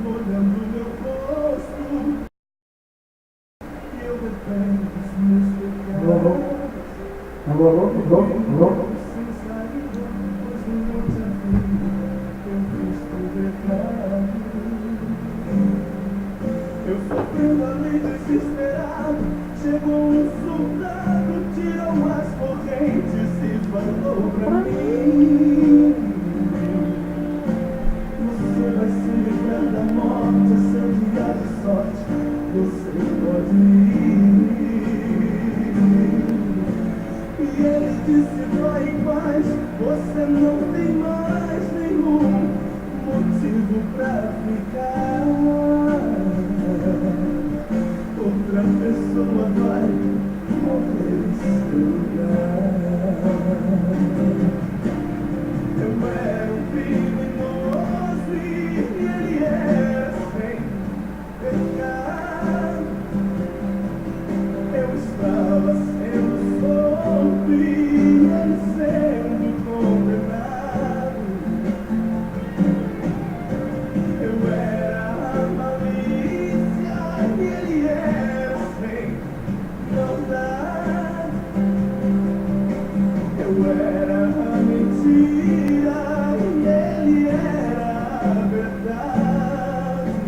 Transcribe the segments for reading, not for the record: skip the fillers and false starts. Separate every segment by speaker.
Speaker 1: molhando meu rosto, e eu rependo os meus pecados. Sem saída, pois no monte a vida eu visto verdade. Eu sofrendo ali desesperado, chegou um soldado, tirou as correntes e falou pra mim: você vai se livrar da morte, essa dia de sorte, você pode ir. E ele disse: vai em paz, você não tem mais nenhum motivo pra ficar. Outra pessoa vai morrer em seu lugar. Eu era um criminoso e ele era sem pecado. Eu estava sendo solto e ele sendo condenado. Eu era a malícia e ele era sem maldade. Eu era a mentira e ele era a verdade.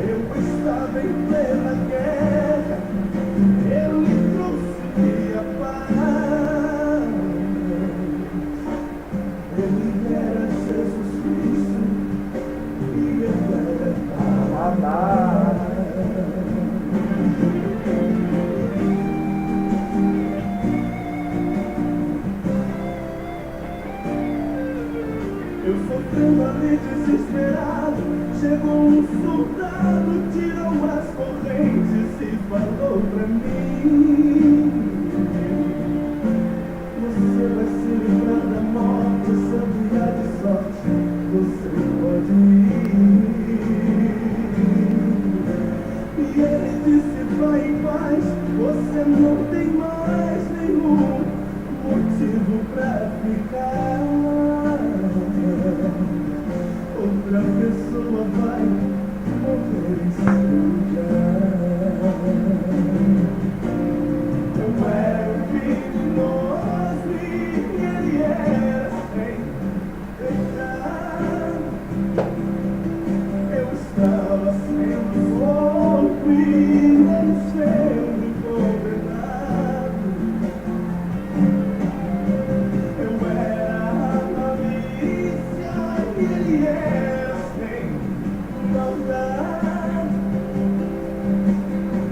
Speaker 1: Eu estava em plena guerra, eu lhe trouxe a paz. Ele era Jesus Cristo e eu era a paz. Eu sofrendo ali desesperado, chegou um soldado, tirou as correntes e falou pra mim: você vai se livrar da morte, essa dia de sorte, você pode ir. E ele disse: vai em paz, você não tem mais nenhum motivo pra ficar. Outra pessoa vai morrer em seu lugar. Eu era um criminoso e ele era sem pecado. Eu estava sendo solto e ele sendo condenado. Eu era a malícia e ele era sem maldade.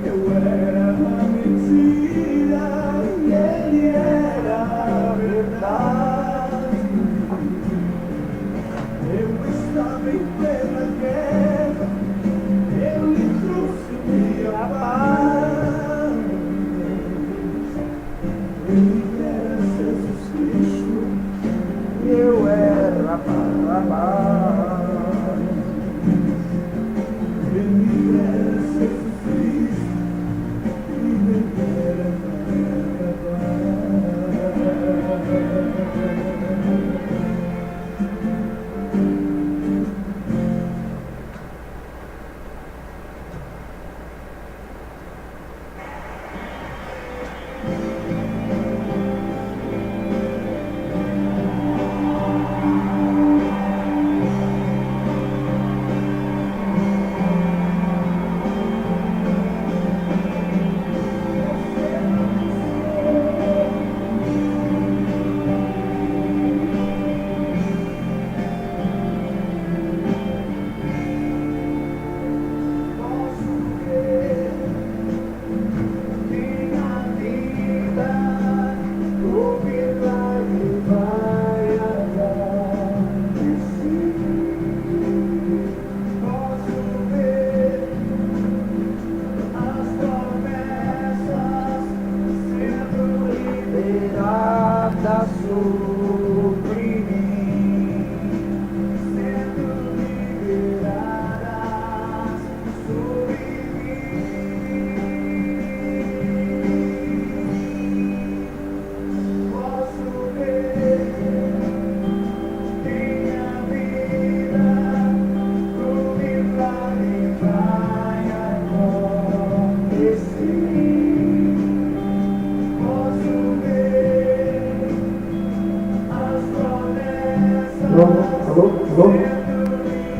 Speaker 1: Eu era a mentira e ele era a verdade. Eu estava em plena guerra, eu lhe trouxe a paz. Ele era Jesus Cristo e eu era a paz. Ele era Jesus Cristo e eu era a paz.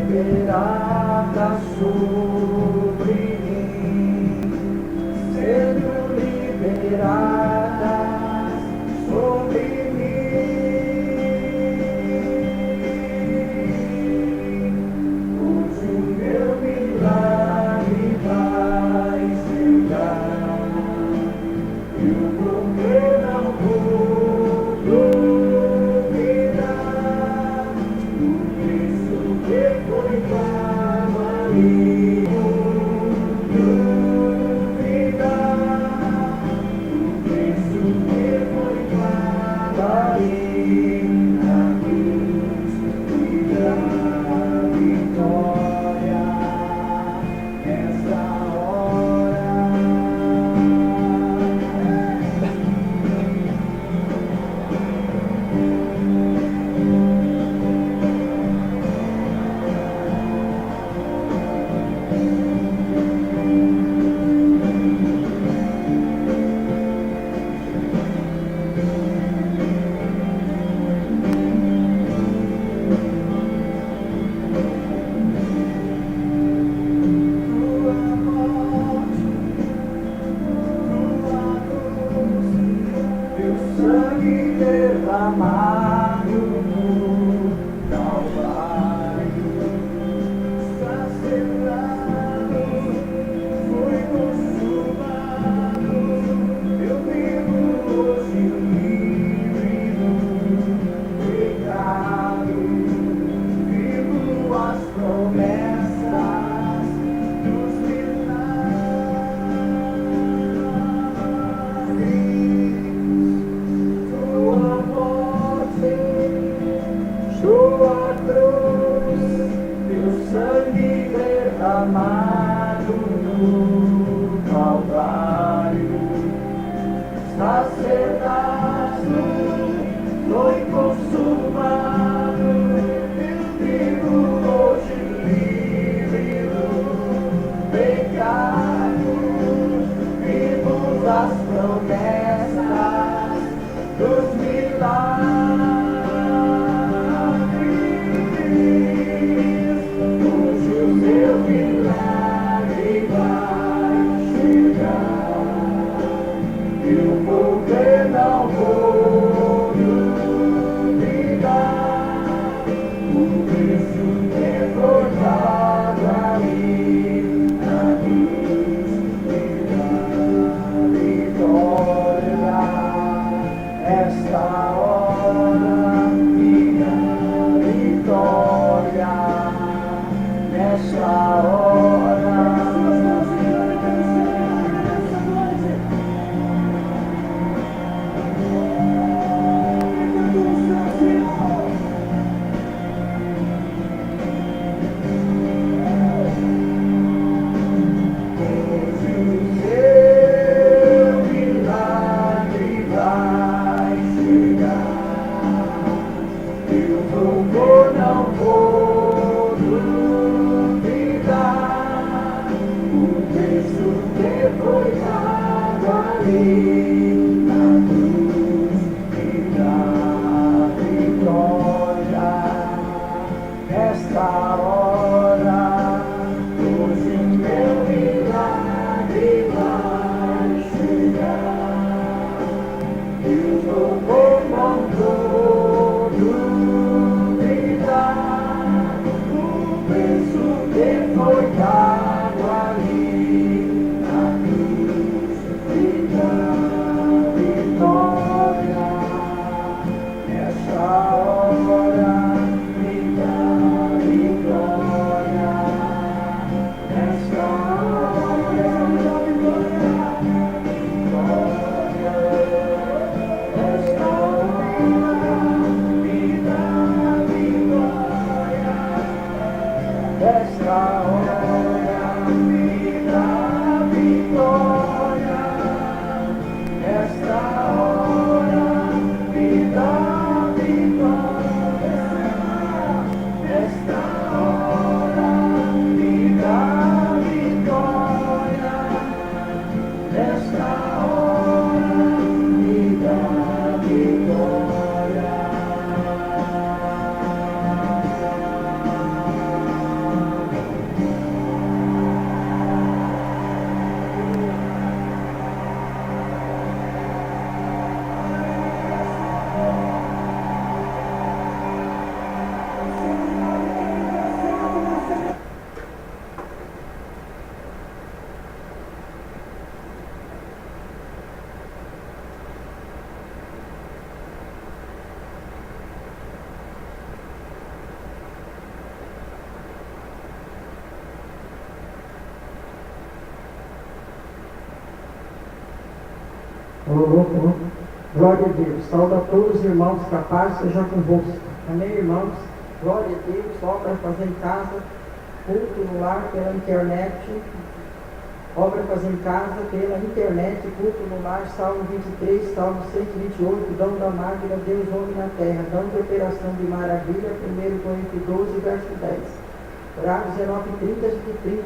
Speaker 2: liberada sobre mim, sendo liberada sobre mim. Hoje o meu milagre vai chegar, eu vou ver, não vou duvidar do preço que foi pago ali. Sangue derramado no Calvário, sacerado, foi consumado. Eu vivo hoje livre do pecado, vivo as promessas dos Sua cruz, teu sangue derramado no Calvário, sacerdote foi consumado. Eu vivo hoje livre do pecado, vivo as promessas dos milagres. Eu vou ver, não vou duvidar o preço que foi pago ali na cruz da vitória. Esta hora, minha vitória. Nesta hora. Não vou duvidar o preço que foi pago ali na cruz da vitória. Esta hora, hoje meu milagre vai chegar. Eu sou bom, não vou duvidar o preço que foi pago ali na cruz da vitória. Nessa hora me dá vitória. Nessa hora me dá vitória. Nessa hora me dá vitória. Esta hora me dá vitória. Esta hora me dá vitória. Esta hora me dá vitória. Esta hora me dá vitória. Glória a Deus. Saúde a todos os irmãos, capazes seja convosco. Amém, irmãos? Glória a Deus. Obra fazer em casa, culto no lar pela internet. Obra fazer em casa pela internet, culto no lar, Salmo 23, Salmo 128, dão da máquina, Deus homem na terra, dão de operação de maravilha, 1 Coríntios 12, verso 10. Horário 19h30 de 30.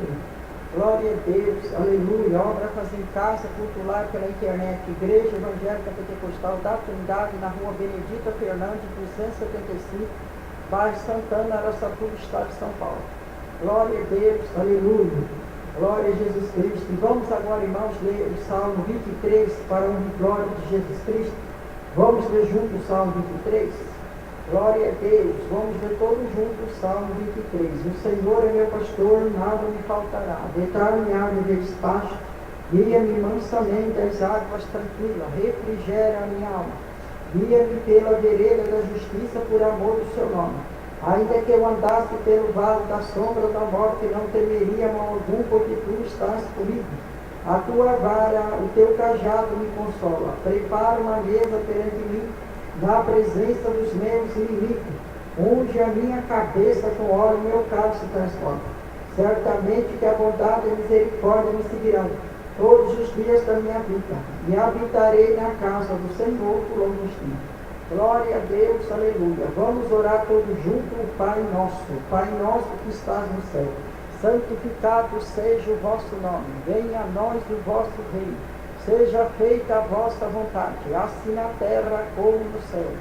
Speaker 2: Glória a Deus, aleluia. Obra fazer em casa, culto no lar pela internet, Igreja Evangélica Pentecostal da Trindade, na rua Benedita Fernandes, 275, bairro Santana, Araçatuba, estado de São Paulo. Glória a Deus, aleluia. Glória a Jesus Cristo. E vamos agora, irmãos, ler o Salmo 23 para a glória de Jesus Cristo. Vamos ler junto o Salmo 23. Glória a Deus. Vamos ler todos juntos o Salmo 23. O Senhor é meu pastor, nada me faltará. Deitar-me água de despacho, guia-me mansamente às águas tranquilas, refrigera a minha alma. Guia-me pela vereda da justiça por amor do seu nome. Ainda que eu andasse pelo vale da sombra da morte, não temeria mal algum, porque tu estás comigo. A tua vara, o teu cajado me consola. Prepara uma mesa perante mim, na presença dos meus inimigos. Unge a minha cabeça com óleo, meu cálice transforma. Certamente que a bondade e a misericórdia me seguirão todos os dias da minha vida, e habitarei na casa do Senhor por longos dias. Glória a Deus, aleluia. Vamos orar todos juntos o Pai nosso que estás no céu. Santificado seja o vosso nome. Venha a nós o vosso reino. Seja feita a vossa vontade, assim na terra como no céu.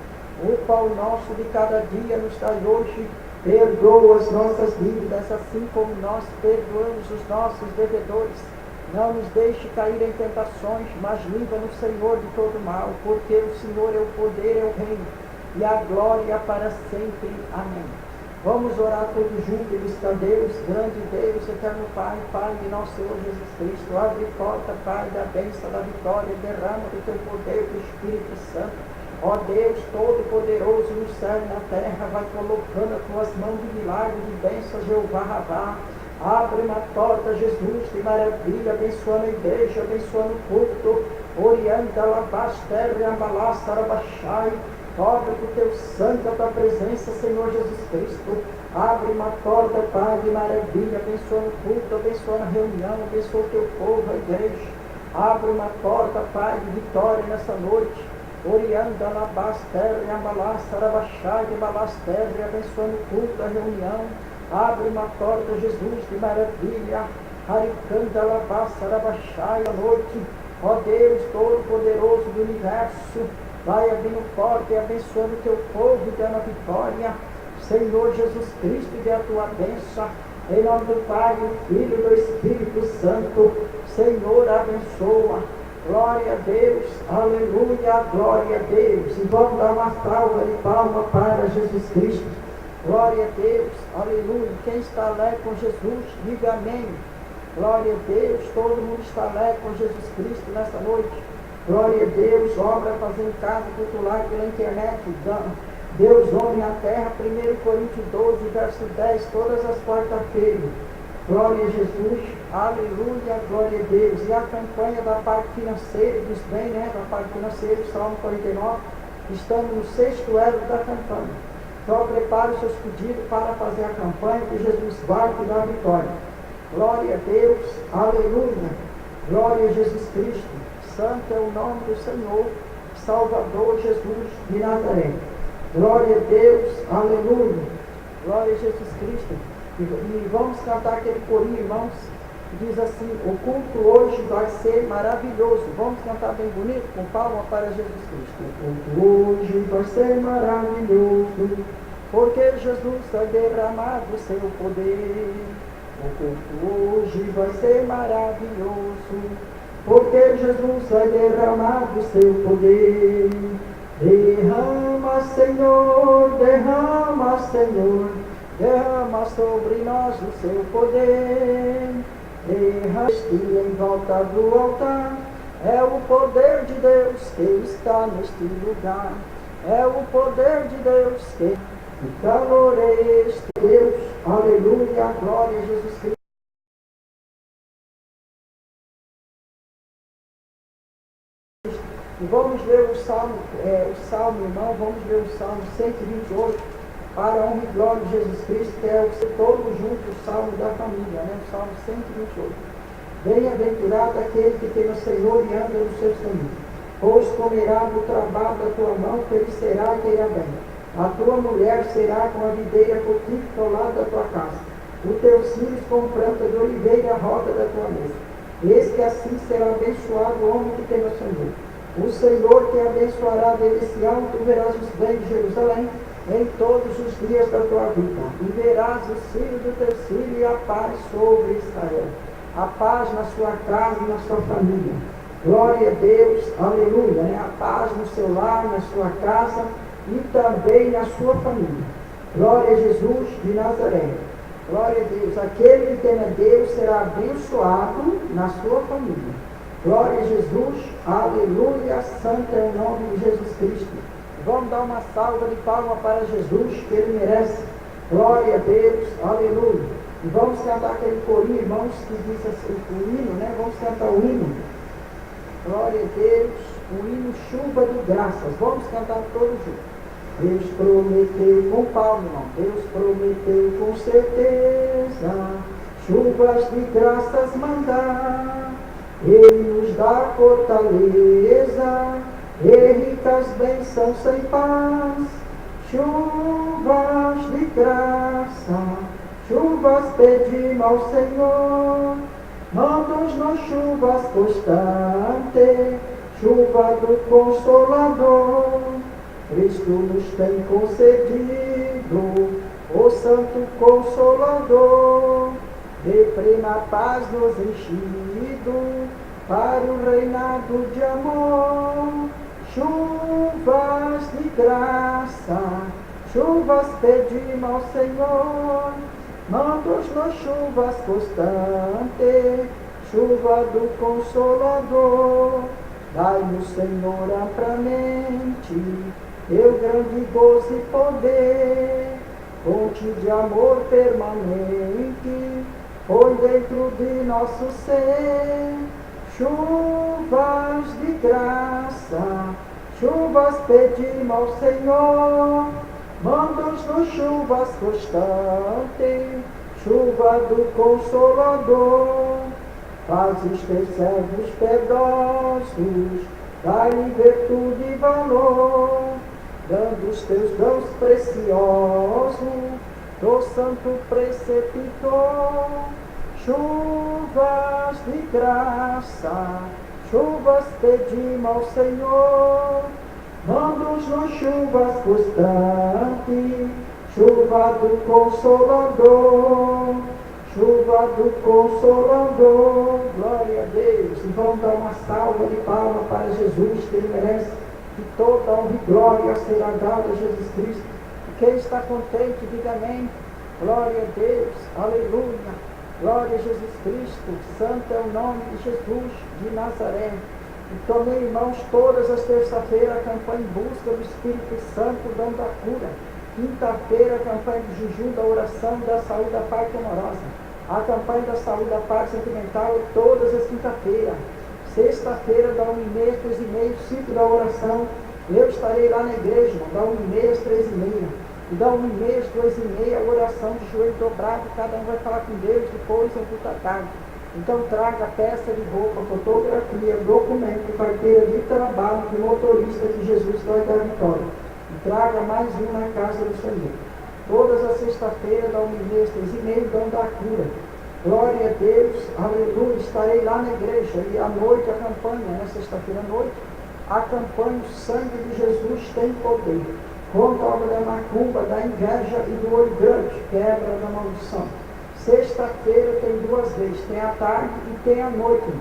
Speaker 2: O pão nosso de cada dia nos dai hoje. Perdoa as nossas dívidas, assim como nós perdoamos os nossos devedores. Não nos deixe cair em tentações, mas livra-nos, Senhor, de todo mal, porque o Senhor é o poder, é o reino, e a glória para sempre. Amém. Vamos orar todos juntos, está Deus, grande Deus, eterno Pai, Pai de nosso Senhor Jesus Cristo. Abre porta, Pai, da bênção, da vitória, derrama do teu poder, do Espírito Santo. Ó Deus Todo-Poderoso, no céu e na terra, vai colocando as tuas mãos de milagre, de bênção, Jeová Ravá. Abre uma porta, Jesus, de maravilha, abençoando a igreja, abençoando o culto. Orienta, alabaster, ambalaça, arabachai. Obra com o teu santo, a tua presença, Senhor Jesus Cristo. Abre uma porta, Pai, de maravilha, abençoando o culto, abençoando a reunião, abençoa o teu povo, a igreja. Abre uma porta, Pai, de vitória nessa noite. Orienta, alabaster, ambalaça, arabachai, ambalaster, abençoando o culto, a reunião. Abre uma porta, Jesus, de maravilha. Aricanda, alabaça, arabachai, a noite. Ó Deus Todo-Poderoso do Universo, vai abrindo porta e abençoando o teu povo e dando a vitória. Senhor Jesus Cristo, dê a tua bênção. Em nome do Pai, do Filho e do Espírito Santo. Senhor, abençoa. Glória a Deus. Aleluia. Glória a Deus. E vamos dar uma salva de palma para Jesus Cristo. Glória a Deus, aleluia. Quem está alegre com Jesus, diga amém. Glória a Deus, todo mundo está alegre com Jesus Cristo nessa noite. Glória a Deus, obra fazer em casa, cultuar pela internet. Deus, homem na terra, 1 Coríntios 12, verso 10, todas as quarta-feiras. Glória a Jesus, aleluia, glória a Deus. E a campanha da parte financeira, diz bem, né? Da parte financeira, Salmo 49, estamos no 6º elo da campanha. Então prepare os seus pedidos para fazer a campanha, que Jesus vai te dar a vitória. Glória a Deus, aleluia. Glória a Jesus Cristo. Santo é o nome do Senhor, Salvador Jesus de Nazaré. Glória a Deus, aleluia. Glória a Jesus Cristo. E vamos cantar aquele corinho, irmãos, que diz assim: o culto hoje vai ser maravilhoso. Vamos cantar bem bonito, com palma para Jesus Cristo. O culto hoje vai ser maravilhoso, porque Jesus vai derramar do seu poder. O culto hoje vai ser maravilhoso, porque Jesus vai derramar do seu poder. Derrama, Senhor, derrama, Senhor, derrama sobre nós o seu poder. Derrama-te em volta do altar. É o poder de Deus que está neste lugar. É o poder de Deus que calor é este. Deus, aleluia, glória a Jesus Cristo. vamos ler o Salmo, irmão, vamos ler o Salmo 128, para a honra e glória de Jesus Cristo, que é todo junto o Salmo da família, né? O Salmo 128. Bem-aventurado aquele que tem o Senhor e anda nos seus caminhos, pois comerá do trabalho da tua mão, feliz será e terá bem. A tua mulher será como a videira frutífera ao lado da tua casa, os teus filhos como planta de oliveira à roda da tua mesa. Eis que assim será abençoado o homem que tem o Senhor. O Senhor te abençoará desde Sião, tu verás os bens de Jerusalém em todos os dias da tua vida, e verás os filhos do teu filho e a paz sobre Israel. A paz na sua casa e na sua família. Glória a Deus, aleluia, né? A paz no seu lar, na sua casa e também na sua família. Glória a Jesus de Nazaré. Glória a Deus. Aquele que teme a Deus será abençoado na sua família. Glória a Jesus, aleluia, santo é o nome de Jesus Cristo. Vamos dar uma salva de palmas para Jesus, que Ele merece. Glória a Deus, aleluia. E vamos cantar aquele corinho, irmãos, que diz assim, o hino, né? Vamos cantar o hino. Glória a Deus, o hino Chuva de Graças. Vamos cantar todos juntos. Deus prometeu com palma, irmão. Deus prometeu com certeza chuvas de graças mandar. Ele nos dá fortaleza e ricas bênçãos sem paz. Chuvas de graça, chuvas pedimos ao Senhor. Manda-nos chuvas constantes, chuva do Consolador. Cristo nos tem concedido o Santo Consolador, de plena paz nos enchido para o reinado de amor. Chuvas de graça, chuvas pedimos ao Senhor. Manda-nos chuvas constantes, chuva do Consolador. Dai-nos, Senhor, amplamente teu grande gozo e poder, fonte de amor permanente, põe dentro de nosso ser. Chuvas de graça, chuvas pedimos ao Senhor. Manda-nos chuvas constantes, chuva do Consolador. Fazes teus servos piedosos, dai-lhe virtude e valor, dando os teus dons preciosos do santo preceptor. Chuvas de graça, chuvas pedimos ao Senhor. Manda-nos chuvas constantes, chuva do Consolador. Chuva do Consolador, glória a Deus. E vamos dar uma salva de palmas para Jesus, que Ele merece. Que toda honra e glória será dada a Jesus Cristo. E quem está contente, diga amém. Glória a Deus, aleluia. Glória a Jesus Cristo, santo é o nome de Jesus de Nazaré. E tomei, irmãos, todas as terças-feiras a campanha em busca do Espírito Santo, dom da cura. Quinta-feira a campanha de jejum, da oração, da saúde, da parte amorosa. A campanha da saúde, da parte sentimental, todas as quinta-feiras. Sexta-feira, da 1h30 às 3h30, ciclo da oração. Eu estarei lá na igreja, da 1h30 às 3h30. E da 1h30 às 2h30, oração de joelho dobrado. Cada um vai falar com Deus depois, em culto à tarde. Então traga peça de roupa, fotografia, documento, carteira de trabalho, de motorista, que Jesus vai dar vitória. E traga mais um na casa do Senhor. Todas as sexta-feiras, da 1h30 às 3h30, dão da cura. Glória a Deus, aleluia. Estarei lá na igreja. E à noite a campanha, na sexta-feira à noite, a campanha O Sangue de Jesus Tem Poder. Contra a obra da macumba, da inveja e do olho grande, quebra da maldição. Sexta-feira tem 2 vezes, tem à tarde e tem à noite.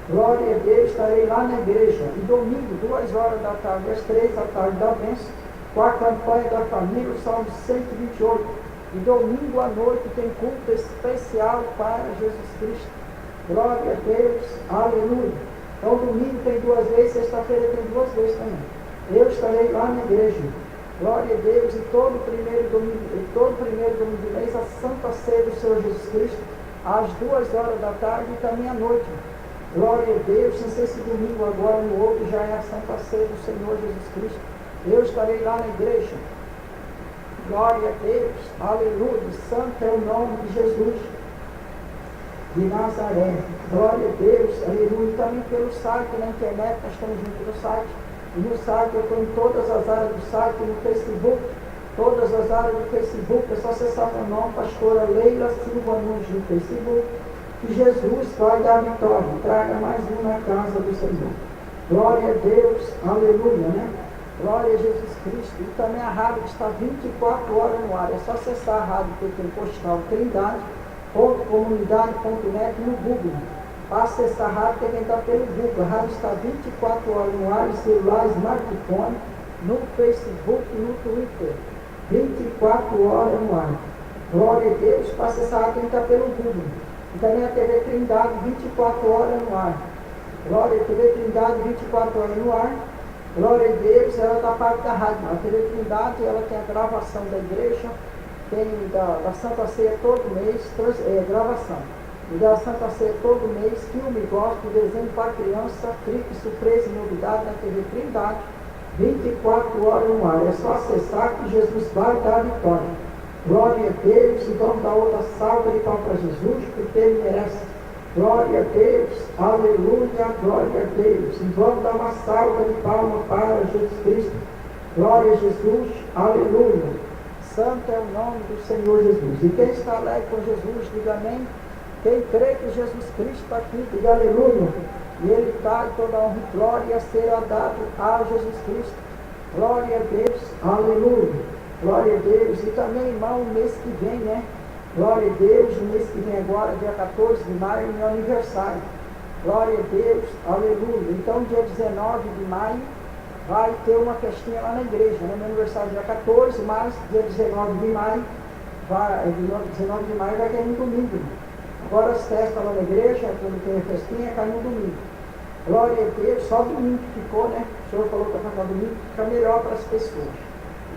Speaker 2: Glória a Deus, estarei lá na igreja. E domingo, 2 horas da tarde, às 3 da tarde da bênção, com a campanha da família, o Salmo 128. E domingo à noite tem culto especial para Jesus Cristo. Glória a Deus, aleluia. Então domingo tem 2 vezes, sexta-feira tem 2 vezes também. Eu estarei lá na igreja. Glória a Deus. E todo primeiro domingo do mês, a Santa Ceia do Senhor Jesus Cristo, às 2 horas da tarde e também à noite. Glória a Deus. Não sei se domingo agora no outro já é a Santa Ceia do Senhor Jesus Cristo. Eu estarei lá na igreja. Glória a Deus. Aleluia. Santo é o nome de Jesus de Nazaré. Glória a Deus. Aleluia. Também pelo site, na internet, nós estamos juntos no site. E no site eu estou em todas as áreas do site, no Facebook. Todas as áreas do Facebook, é só acessar meu nome, pastora Leila Silva Nunes, no Facebook. Que Jesus vai dar vitória, traga mais um na casa do Senhor. Glória a Deus, aleluia, né? Glória a Jesus Cristo. E também a rádio está 24 horas no ar. É só acessar a rádio Pentecostal Trindade.comunidade.net no Google. Para acessar a rádio tem que entrar pelo Google. A rádio está 24 horas no ar, em celular, smartphone, no Facebook e no Twitter. 24 horas no ar. Glória a Deus. Para acessar a rádio tem que entrar pelo Google. E também a TV Trindade, 24 horas no ar. Glória a TV Trindade, 24 horas no ar. Glória a Deus, ela está parte da rádio. A TV Trindade, ela tem a gravação da igreja, tem da Santa Ceia todo mês, gravação. E da Santa Ceia todo mês, filme, gospel, desenho para criança, clipe, surpresa e novidade na TV Trindade, 24 horas no ar. É só acessar que Jesus vai dar a vitória. Glória a Deus, e vamos dar outra salva de palmas para Jesus, porque Ele merece. Glória a Deus, aleluia, glória a Deus. E vamos dar uma salva de palmas para Jesus Cristo. Glória a Jesus, aleluia. Santo é o nome do Senhor Jesus. E quem está alegre com Jesus, diga amém. Quem crê que Jesus Cristo está aqui, diga aleluia. E Ele está em toda honra e glória será dado a Jesus Cristo. Glória a Deus, aleluia. Glória a Deus. E também, irmão, o mês que vem, né? Glória a Deus, o mês que vem agora, dia 14 de maio, é meu aniversário. Glória a Deus, aleluia. Então, dia 19 de maio, vai ter uma festinha lá na igreja, né? Meu aniversário é dia 14, mas dia 19 de maio, vai ter no domingo. Agora as festas lá na igreja, quando tem a festinha, cai no domingo. Glória a Deus, só domingo que ficou, né? O Senhor falou que para domingo fica melhor para as pessoas.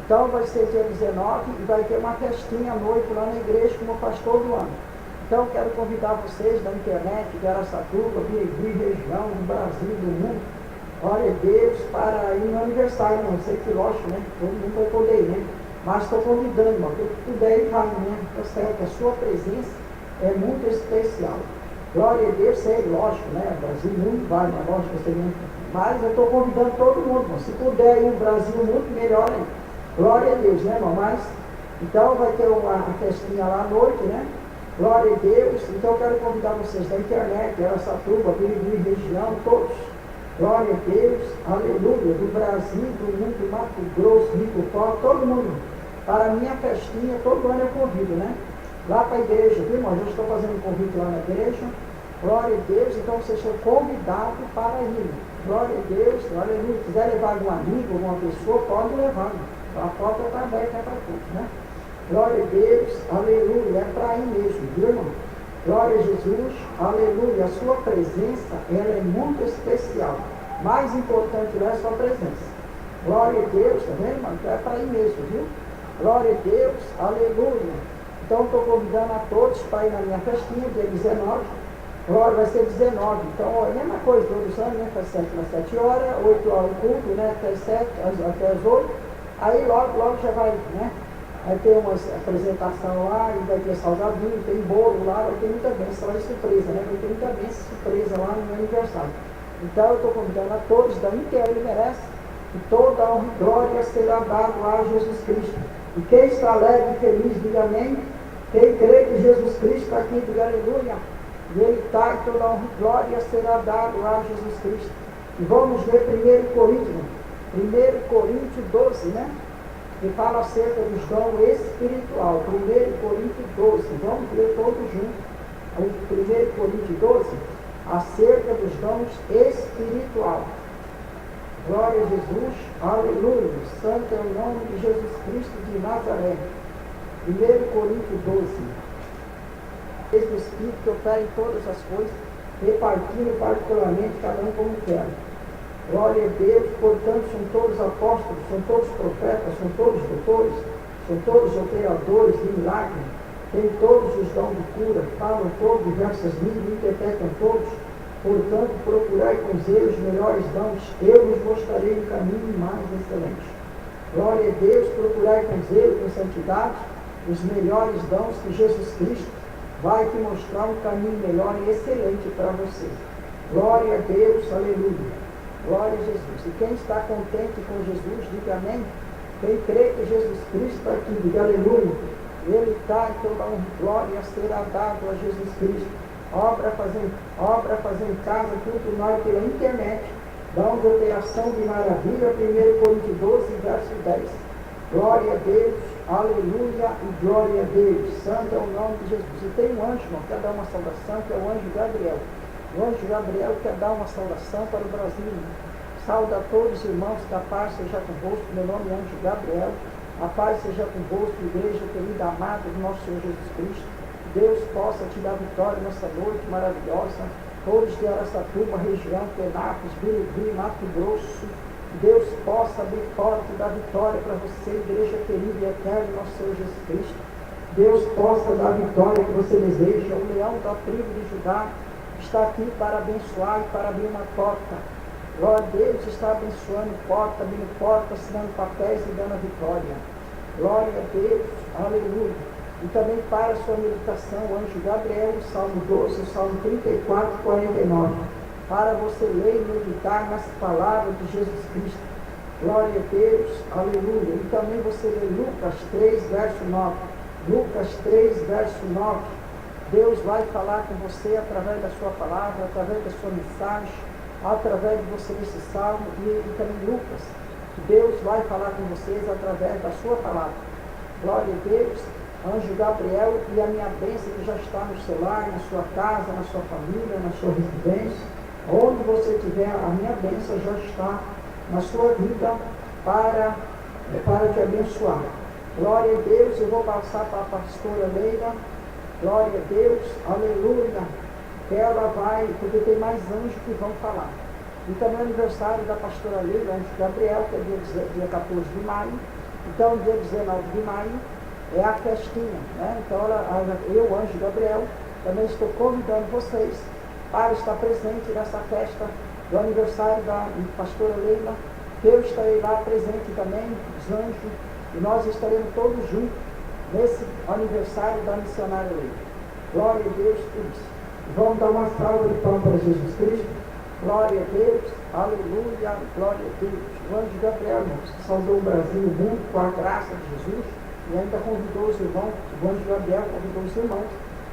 Speaker 2: Então vai ser dia 19 e vai ter uma festinha à noite lá na igreja, como faz todo ano. Então quero convidar vocês da internet, de Araçatuba, Birigui, região, do Brasil, do mundo, glória a Deus, para ir no aniversário. Não sei que lógico, né? Todo mundo vai poder ir, né? Mas estou convidando, irmão, que puder ir vai, né? Tá certo, a sua presença é muito especial. Glória a Deus, é lógico, né? O Brasil, mundo vai, né? Lógico, mas eu estou convidando todo mundo, irmão. Se puder ir no Brasil, muito melhor ainda. Glória a Deus, né, irmão? Mas, então vai ter uma festinha lá à noite, né? Glória a Deus. Então eu quero convidar vocês da internet, Araçatuba, Birigui, região, todos. Glória a Deus, aleluia, do Brasil, do mundo, Mato Grosso, Rio Pó, todo mundo. Para a minha festinha, todo ano eu convido, né? Lá para a igreja, viu, irmão? Já estou fazendo um convite lá na igreja. Glória a Deus, então vocês são convidados para ir. Glória a Deus, aleluia. Se quiser levar algum amigo, alguma pessoa, pode levar. A porta está aberta para todos, né? Glória a Deus, aleluia, é para ir mesmo, viu, irmão? Glória a Jesus, aleluia, a sua presença, ela é muito especial. Mais importante não é a sua presença. Glória a Deus, tá vendo, irmão? Então é para ir mesmo, viu? Glória a Deus, aleluia. Então estou convidando a todos para ir na minha festinha, dia 19. Glória, vai ser 19. Então, é a mesma coisa, todos os anos, né? Faz sempre às 7 horas, 8 horas o culto, né? Até as 7, até as 8. Aí logo já vai, né? Vai ter uma apresentação lá, e vai ter salgadinho, tem bolo lá, vai ter muita bênção, de surpresa, né? Vai ter muita bênção surpresa lá no meu aniversário. Então eu estou convidando a todos da inteira, ele merece, e toda a honra e glória será dado a Jesus Cristo. E quem está alegre e feliz, diga amém. Quem crê que Jesus Cristo está aqui, diga aleluia. E Ele está, e toda a honra e glória será dado a Jesus Cristo. E vamos ver 1 Coríntios 12, né? Que fala acerca dos dons espiritual. 1 Coríntios 12. Vamos ler todos juntos. 1 Coríntios 12, acerca dos dons espiritual. Glória a Jesus, aleluia. Santo é o nome de Jesus Cristo de Nazaré. 1 Coríntios 12. Esse Espírito que opera em todas as coisas, repartindo particularmente cada um como quer. Glória a Deus, portanto, são todos apóstolos, são todos profetas, são todos doutores, são todos operadores de milagre, têm todos os dons de cura, falam todos diversas línguas, interpretam todos. Portanto, procurai com zelo os melhores dons, eu vos mostrarei um caminho mais excelente. Glória a Deus, procurai com zelo, com santidade, os melhores dons que Jesus Cristo vai te mostrar um caminho melhor e excelente para você. Glória a Deus, aleluia. Glória a Jesus. E quem está contente com Jesus, diga amém. Quem crê que Jesus Cristo está aqui, diga aleluia. Ele está, então dá uma glória será dado a Jesus Cristo. Obra fazer em casa, tudo nós pela internet. Dá uma operação de maravilha, 1 Coríntios 12, verso 10. Glória a Deus, aleluia e glória a Deus. Santo é o nome de Jesus. E tem um anjo, irmão, que quer dar uma saudação, que é o anjo Gabriel. O anjo Gabriel quer dar uma saudação para o Brasil. Sauda a todos os irmãos, que a paz seja convosco. Meu nome é anjo Gabriel. A paz seja convosco, igreja querida, amada do nosso Senhor Jesus Cristo. Deus possa te dar vitória nessa noite maravilhosa. Todos de Araçatuba, região, Penápolis, Birigui, Mato Grosso. Deus possa abrir porta e dar vitória para você, igreja querida e eterna, nosso Senhor Jesus Cristo. Deus possa dar a vitória que você deseja. O leão da tribo de Judá está aqui para abençoar e para abrir uma porta. Glória a Deus, está abençoando porta, abrindo porta, assinando papéis e dando a vitória. Glória a Deus, aleluia. E também para a sua meditação, o anjo Gabriel, o Salmo 12, o Salmo 34, 49. Para você ler e meditar nas palavras de Jesus Cristo. Glória a Deus, aleluia. E também você lê Lucas 3, verso 9. Lucas 3, verso 9. Deus vai falar com você através da sua palavra, através da sua mensagem, através de você nesse salmo e também Lucas. Deus vai falar com vocês através da sua palavra. Glória a Deus, anjo Gabriel e a minha bênção que já está no seu lar, na sua casa, na sua família, na sua residência. Onde você estiver, a minha bênção já está na sua vida para te abençoar. Glória a Deus, eu vou passar para a pastora Leila. Glória a Deus, aleluia. Ela vai, porque tem mais anjos que vão falar. E também é aniversário da pastora Leila, anjo Gabriel, que é dia 14 de maio. Então, dia 19 de maio é a festinha, né? Então, eu, anjo Gabriel, também estou convidando vocês para estar presente nessa festa do aniversário da pastora Leila, que eu estarei lá presente também, os anjos, e nós estaremos todos juntos nesse aniversário da missionária Leila. Glória a Deus por isso. Vamos dar uma salva de palmas para Jesus Cristo. Glória a Deus, aleluia, glória a Deus. O anjo Gabriel, irmãos, que saudou o Brasil e o mundo com a graça de Jesus, e ainda convidou os irmãos, o anjo Gabriel convidou os irmãos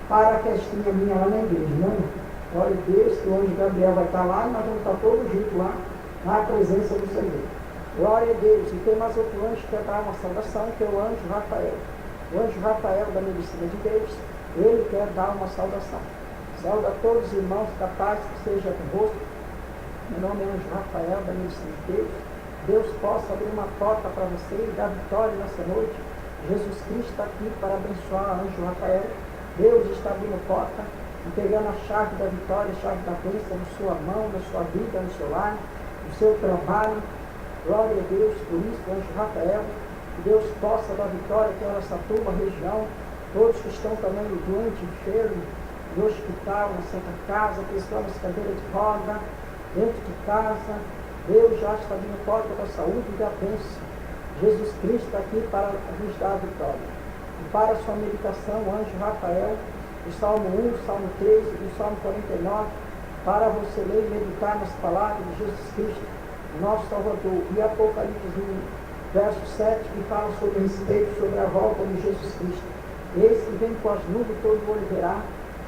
Speaker 2: para a festinha minha lá na igreja, não é? Glória a Deus, que o anjo Gabriel vai estar lá e nós vamos estar todos juntos lá, na presença do Senhor. Glória a Deus. E tem mais outro anjo que quer dar uma saudação, que é o anjo Rafael. O anjo Rafael da medicina de Deus, ele quer dar uma saudação. Sauda a todos os irmãos, que a paz seja convosco. Meu nome é anjo Rafael da medicina de Deus. Deus possa abrir uma porta para você e dar vitória nessa noite. Jesus Cristo está aqui para abençoar o anjo Rafael. Deus está abrindo porta, entregando a chave da vitória, a chave da bênção na sua mão, na sua vida, no seu lar, no seu trabalho. Glória a Deus por isso, anjo Rafael. Que Deus possa dar vitória aqui em Araçatuba, região. Todos que estão também doentes, enfermos, no hospital, na Santa Casa, que estão nas cadeiras de roda, dentro de casa. Deus já está abrindo porta da saúde e da bênção. Jesus Cristo está aqui para nos dar a vitória. E para a sua meditação, o anjo Rafael, o Salmo 1, o Salmo 3 e o Salmo 49, para você ler e meditar nas palavras de Jesus Cristo, nosso Salvador. E Apocalipse 1, verso 7, que fala sobre respeito, sobre a volta de Jesus Cristo. Eis que vem com as nuvens, todo o olho verá,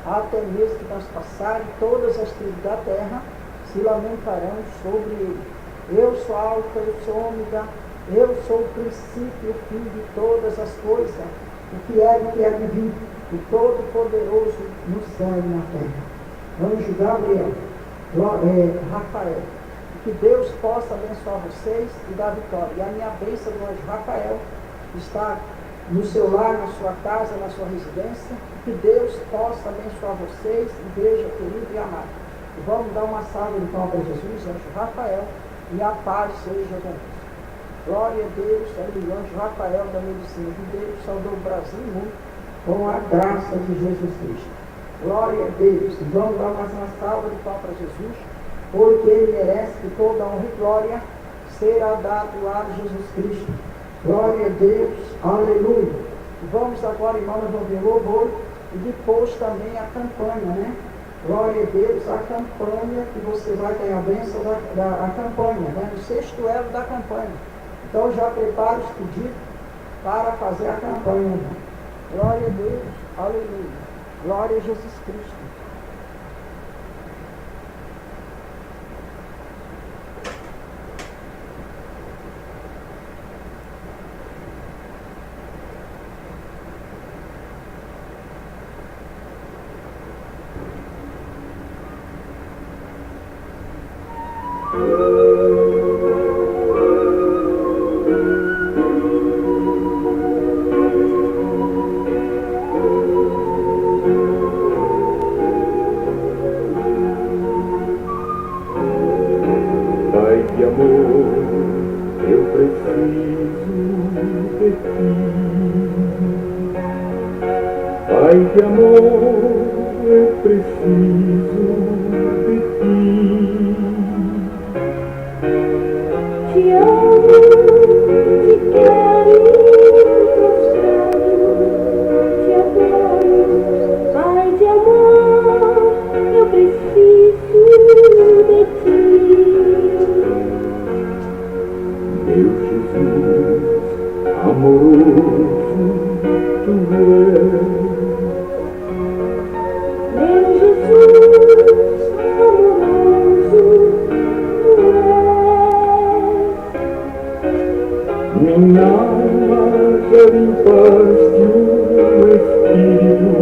Speaker 2: até mesmo que transpassarem todas as tribos da terra, se lamentarão sobre ele. Eu sou Alfa, eu sou Ômega, eu sou o princípio e o fim de todas as coisas, o que é e o que é de vir, o Todo-Poderoso no céu e na terra. Anjo Gabriel, Rafael, que Deus possa abençoar vocês e dar vitória. E a minha bênção do anjo Rafael está no seu lar, na sua casa, na sua residência. Que Deus possa abençoar vocês, igreja querida e amada. E vamos dar uma salva de palmas para Jesus, anjo Rafael, e a paz seja convosco. Glória a Deus, o anjo Rafael da medicina de Deus, saudou o Brasil e o mundo com a graça de Jesus Cristo. Glória a Deus. Vamos dar mais uma salva de palmas para Jesus, porque Ele merece que toda honra e glória será dado a Jesus Cristo. Glória a Deus. Aleluia. Vamos agora, irmãos, ouvir louvor e depois também a campanha, né? Glória a Deus, a campanha que você vai ter a bênção da campanha, né? No sexto elo da campanha. Então já prepare os pedidos para fazer a campanha. Né? Glória a Deus. Aleluia. Glória a Jesus Cristo.
Speaker 1: Pai de amor, eu preciso de ti.
Speaker 3: Te amo, te quero prostrado, te adoro. Pai de amor, eu preciso de ti.
Speaker 1: Meu Jesus amoroso, tu és.
Speaker 3: Meu Jesus amoroso, tu és.
Speaker 1: Minha alma quer em paz que o Espírito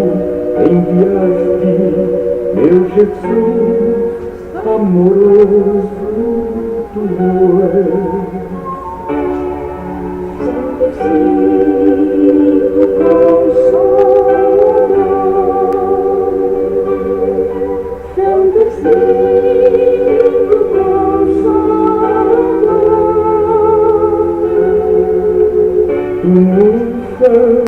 Speaker 1: enviaste, meu Jesus amoroso, tu és.
Speaker 3: Santo Espírito Consolador, Santo Espírito Consolador,
Speaker 1: Tu nos santificas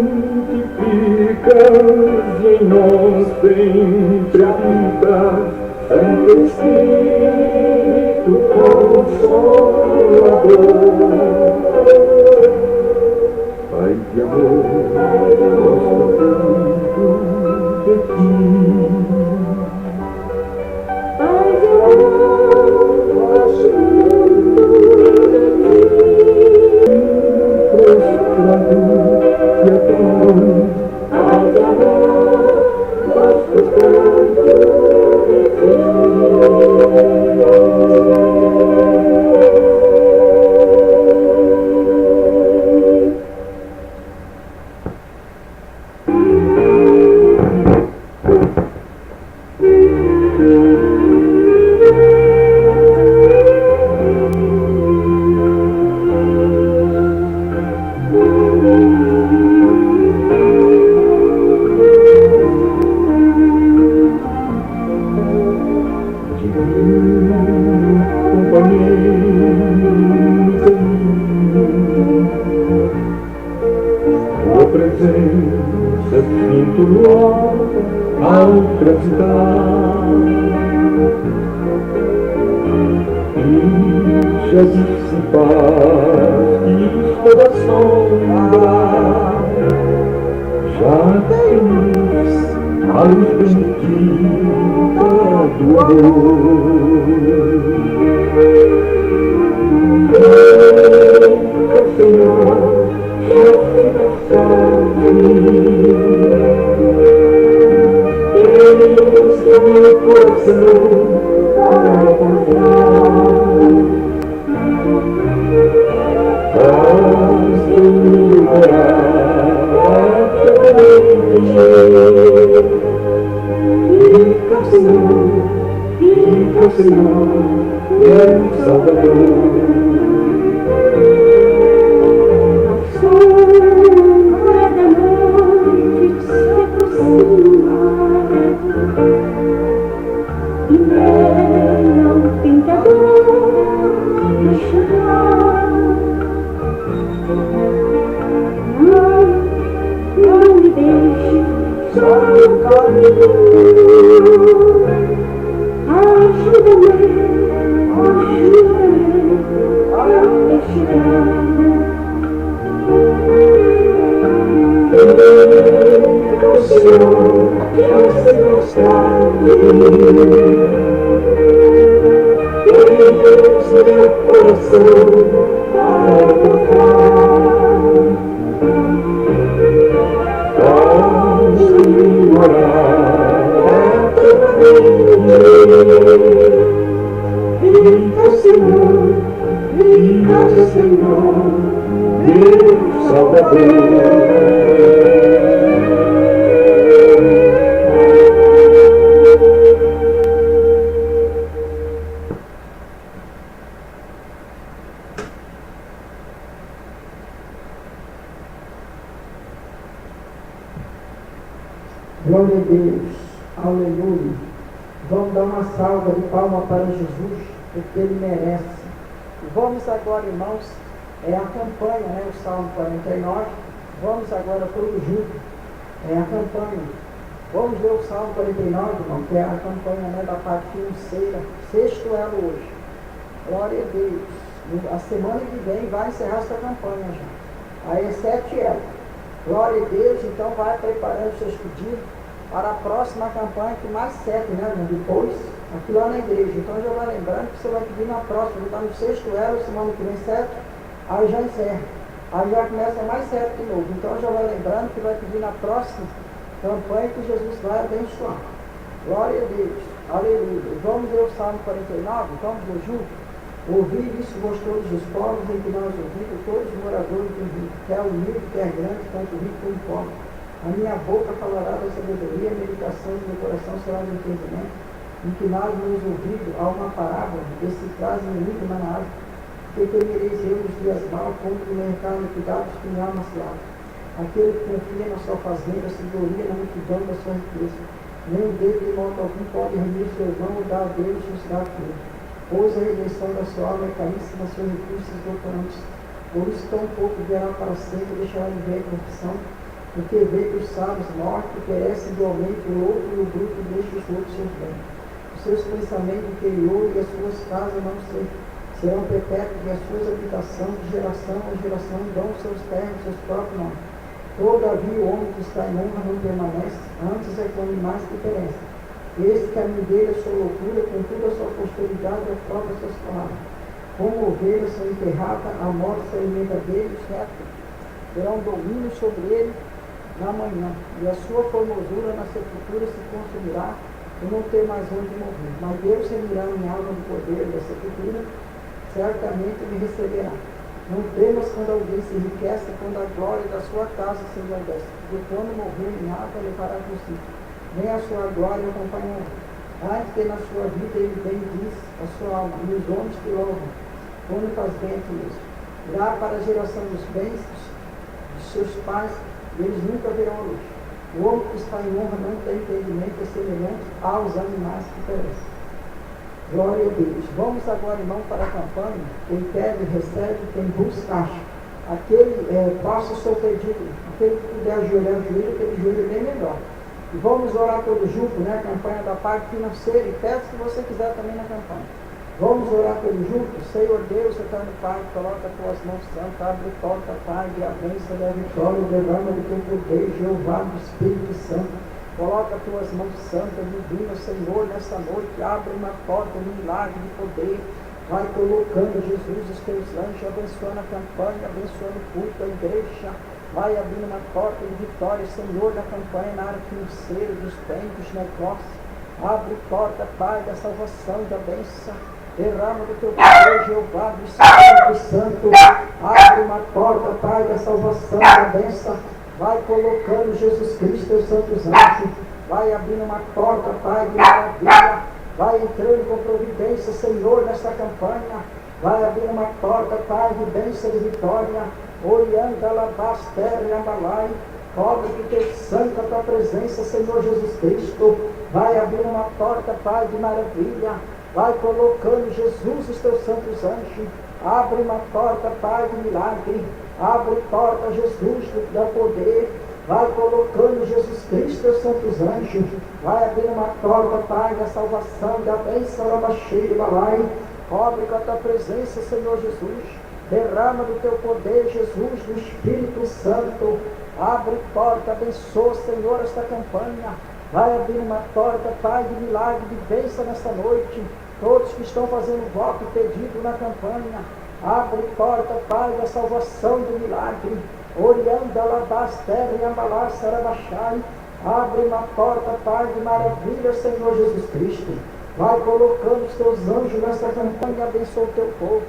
Speaker 1: e em nós sempre habitas, Santo Espírito Consolador. Pai de amor, gosto tanto de ti.
Speaker 3: Pai de amor, gosto muito de ti.
Speaker 1: Prostrado te adoro.
Speaker 3: Pai de amor, gosto tanto de ti.
Speaker 1: Tua presença sinto no ar ao transitar, e já dissipaste toda sombra, já tens a luz bendita do amor. Senhor, Deus do meu coração para cantar, faz de mim orar fica, Senhor, meu Salvador.
Speaker 3: Sombra da noite se aproxima e nela o tentador me chama. Não me deixe só no caminho.
Speaker 2: Glória a Deus, aleluia. Vamos dar uma salva de palma para Jesus, porque Ele merece. Vamos agora, irmãos, a campanha, né, o Salmo 49. Vamos agora todos juntos, a campanha. Vamos ler o Salmo 49, irmão, que é a campanha, né, da parte financeira, sexto elo hoje. Glória a Deus. A semana que vem vai encerrar essa campanha já. Aí é 7 elos. Glória a Deus, então vai preparando seus pedidos para a próxima campanha, que mais 7, né, irmão? Depois, aqui lá na igreja. Então já vai lembrando que você vai pedir na próxima, está no sexto elo, semana que vem 7, aí já encerra. Aí já começa mais 7 de novo. Então já vai lembrando que vai pedir na próxima campanha que Jesus vai abençoar. Glória a Deus, aleluia. Vamos ler o Salmo 49, vamos ler junto. Ouvir isso gostoso dos povos em que nós ouvimos, todos os moradores do rio, quer humilde, quer grande, tanto rico como pobre. A minha boca falará da sabedoria, a meditação do meu coração será do entendimento. Inclinado meus ouvidos a uma parábola, esse traz muito na árvore, porque temereis eu nos dias maus, como no mercado de cuidados que me amaciado. Aquele que confia na sua fazenda se gloria na multidão da sua riqueza. Nem dele de modo algum pode remir seu irmão ou dar a Deus nos dá tudo. Pois a redenção da sua alma é caríssima, seus recursos doutorantes. Por isso tão pouco verá para sempre, deixará de ver a corrupção, porque vê que os sábios mortos perecem igualmente, o outro e o bruto deixa os outros seus bens. Os seus pensamentos interiores e as suas casas não serão perpétuos, e as suas habitações de geração a geração dão seus terras, seus próprios nomes. Todavia o homem que está em honra não permanece, antes é como mais que perece. Esse caminho dele é sua loucura, contudo a sua posteridade aprova suas palavras. Como ovelhas são enterradas, a morte se alimenta dele, os retos terão domínio sobre ele na manhã, e a sua formosura na sepultura se consumirá, e não ter mais onde morrer. Mas Deus remirá minha alma do poder da sepultura, certamente me receberá. Não temas quando alguém se enriquece, quando a glória da sua casa se engrandece, porque quando morrer, minha alma levará consigo. Nem a sua glória acompanhará. Antes que na sua vida ele bem diz a sua alma, e os homens que louvam, quando faz bem a ti mesmo. Irá para a geração dos bens de seus pais, eles nunca verão a luz. O homem que está em honra não tem entendimento, é semelhante aos animais que perecem. Glória a Deus. Vamos agora, irmão, para a campanha. Quem pede, recebe, quem busca, acha. Aquele passa o seu pedido. Aquele que puder ajoelhar o joelho, aquele joelho é bem melhor. E vamos orar todos juntos, né? A campanha da parte financeira, e peça o que você quiser também na campanha. Vamos orar todos juntos? Senhor Deus, eterno Pai, coloca as tuas mãos santas, abre porta, Pai, e a bênção da vitória, derrama do teu poder, Jeová do Espírito Santo. Coloca as tuas mãos santas, divina, Senhor, nessa noite, abre uma porta de milagre, de poder. Vai colocando, Jesus, os teus anjos, abençoando a campanha, abençoando o culto, a igreja. Vai abrindo uma porta de vitória, Senhor, da campanha na área financeira, dos bens, dos negócios. Abre porta, Pai, da salvação, da bênção. Derrama do teu poder, Jeová, do Espírito Santo. Abre uma porta, Pai, da salvação, da bênção. Vai colocando, Jesus Cristo, os santos anjos. Vai abrindo uma porta, Pai, de maravilha. Vai entrando com providência, Senhor, nessa campanha. Vai abrindo uma porta, Pai, de bênção, de vitória. Orianda, alabaster, ambalai. Cobre do teu santo a tua presença, Senhor Jesus Cristo. Vai abrindo uma porta, Pai, de maravilha. Vai colocando, Jesus, os teus santos anjos. Abre uma porta, Pai, de milagre. Abre porta, Jesus, do poder. Vai colocando Jesus Cristo, teus santos anjos. Vai abrindo uma porta, Pai, da salvação, da bênção, Labaxeira, Balai. Cobre com a tua presença, Senhor Jesus. Derrama do teu poder, Jesus, do Espírito Santo. Abre porta, abençoa, Senhor, esta campanha. Vai abrir uma porta, Pai, de milagre, de bênção nesta noite. Todos que estão fazendo voto e pedido na campanha. Abre porta, Pai, da salvação do milagre. Orianda, Alabaster e Ambalá, Sarabachai. Abre uma porta, Pai, de maravilha, Senhor Jesus Cristo. Vai colocando os teus anjos nesta campanha e abençoa o teu povo.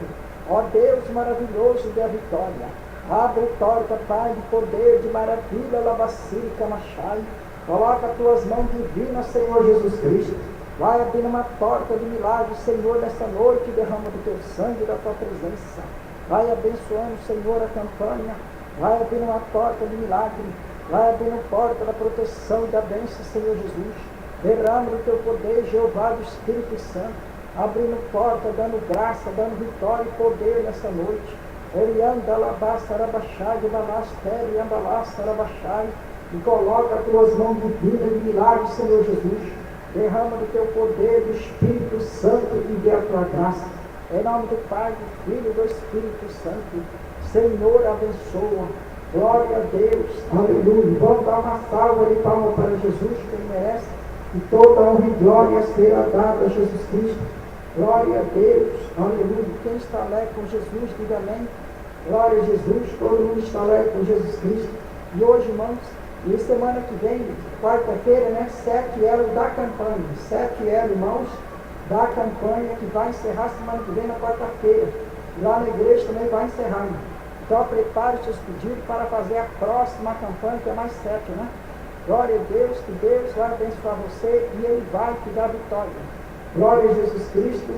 Speaker 2: Ó Deus maravilhoso da vitória. Abre porta, Pai, de poder, de maravilha, Labacírica, Machai. Coloca as tuas mãos divinas, Senhor Jesus Cristo. Vai abrindo uma porta de milagre, Senhor, nesta noite. Derrama do teu sangue e da tua presença. Vai abençoando, Senhor, a campanha. Vai abrindo uma porta de milagre. Vai abrindo porta da proteção e da bênção, Senhor Jesus. Derrama do teu poder, Jeová do Espírito Santo. Abrindo porta, dando graça, dando vitória e poder nesta noite. Orianda, Alabasta, Arabachai, Balaster e Ambalasta, Arabachai. E coloca as tuas mãos divinas de milagre, Senhor Jesus. Derrama do teu poder, do Espírito Santo e dê a tua graça. Em nome do Pai, do Filho e do Espírito Santo. Senhor, abençoa. Glória a Deus. Aleluia. Vamos dar uma salva de palmas para Jesus, que ele merece. E toda honra e glória será dada a Jesus Cristo. Glória a Deus. Aleluia. Quem está alegre com Jesus, diga amém. Glória a Jesus. Todo mundo está alegre com Jesus Cristo. E hoje, irmãos, e semana que vem, quarta-feira, né? 7 elos da campanha. 7 elos, irmãos, da campanha que vai encerrar semana que vem na quarta-feira. Lá na igreja também vai encerrar. Então prepare seus pedidos para fazer a próxima campanha, que é mais 7, né? Glória a Deus, que Deus vai abençoar você e Ele vai te dar vitória. Glória a Jesus Cristo.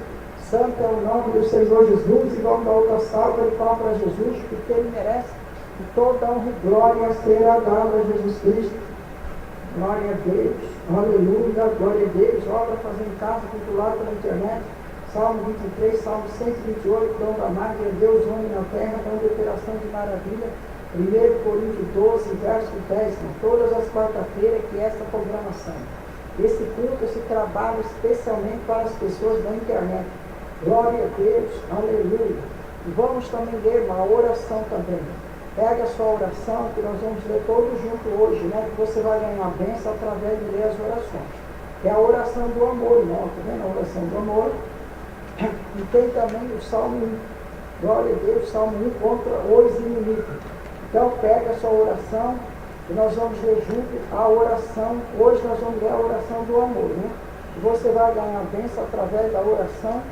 Speaker 2: Santo é o nome do Senhor Jesus. E vamos dar outra salva de palmas para Jesus, porque Ele merece. E toda honra e glória será dada a Jesus Cristo. Glória a Deus. Aleluia. Glória a Deus. Obra fazer em casa, titular pela internet. Salmo 23, Salmo 128, dom da Madre, Deus homem na terra, dom de operação de maravilha. 1 Coríntios 12, verso 10, todas as quarta-feiras que é essa programação. Esse culto, esse trabalho especialmente para as pessoas da internet. Glória a Deus, aleluia. E vamos também ler uma oração também. Pega a sua oração, que nós vamos ler todos juntos hoje, né? Que você vai ganhar a bênção através de ler as orações. Que é a oração do amor, irmão, tá vendo? A oração do amor. E tem também o Salmo 1. Glória a Deus, Salmo 1 contra os inimigos. Então pega a sua oração e nós vamos ler junto a oração. Hoje nós vamos ler a oração do amor, né? E você vai ganhar a bênção através da oração.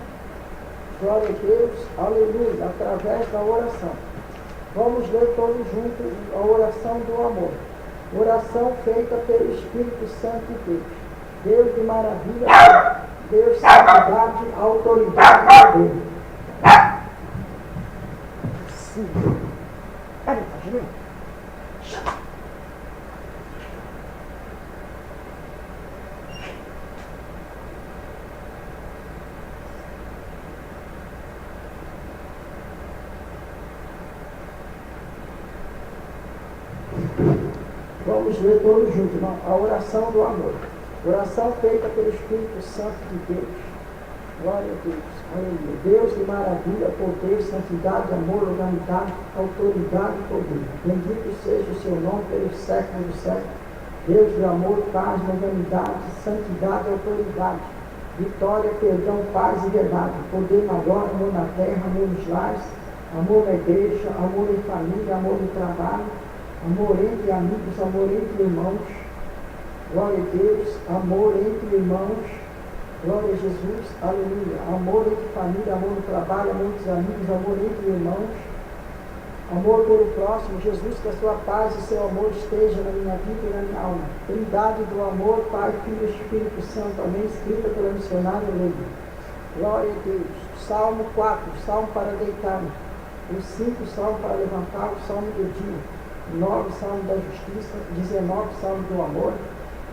Speaker 2: Glória a Deus, aleluia, através da oração. Vamos ler todos juntos a oração do amor. Oração feita pelo Espírito Santo de Deus. Deus de maravilha, Deus de santidade, autoridade e poder. Sim. Cadê? Julinho? Vamos ler todos juntos, irmão. A oração do amor. Oração feita pelo Espírito Santo de Deus. Glória a Deus. Aleluia. Deus de maravilha, poder, santidade, amor, humanidade, autoridade e poder. Bendito seja o seu nome pelos séculos dos séculos. Deus de amor, paz, humanidade, santidade e autoridade. Vitória, perdão, paz e verdade. Poder maior, amor na terra, amor nos lares, amor na igreja, amor em família, amor no trabalho, amor entre amigos, amor entre irmãos. Glória a Deus, amor entre irmãos. Glória a Jesus, aleluia. Amor entre família, amor no trabalho, amor entre amigos, amor entre irmãos. Amor pelo próximo. Jesus, que a sua paz e seu amor esteja na minha vida e na minha alma. Trindade do amor, Pai, Filho e Espírito Santo. Amém. Escrita pela missionária Lênia. Glória a Deus. Salmo 4, salmo para deitar. O 5, salmo para levantar. O salmo do dia. 9, salmo da justiça. 19, salmo do amor.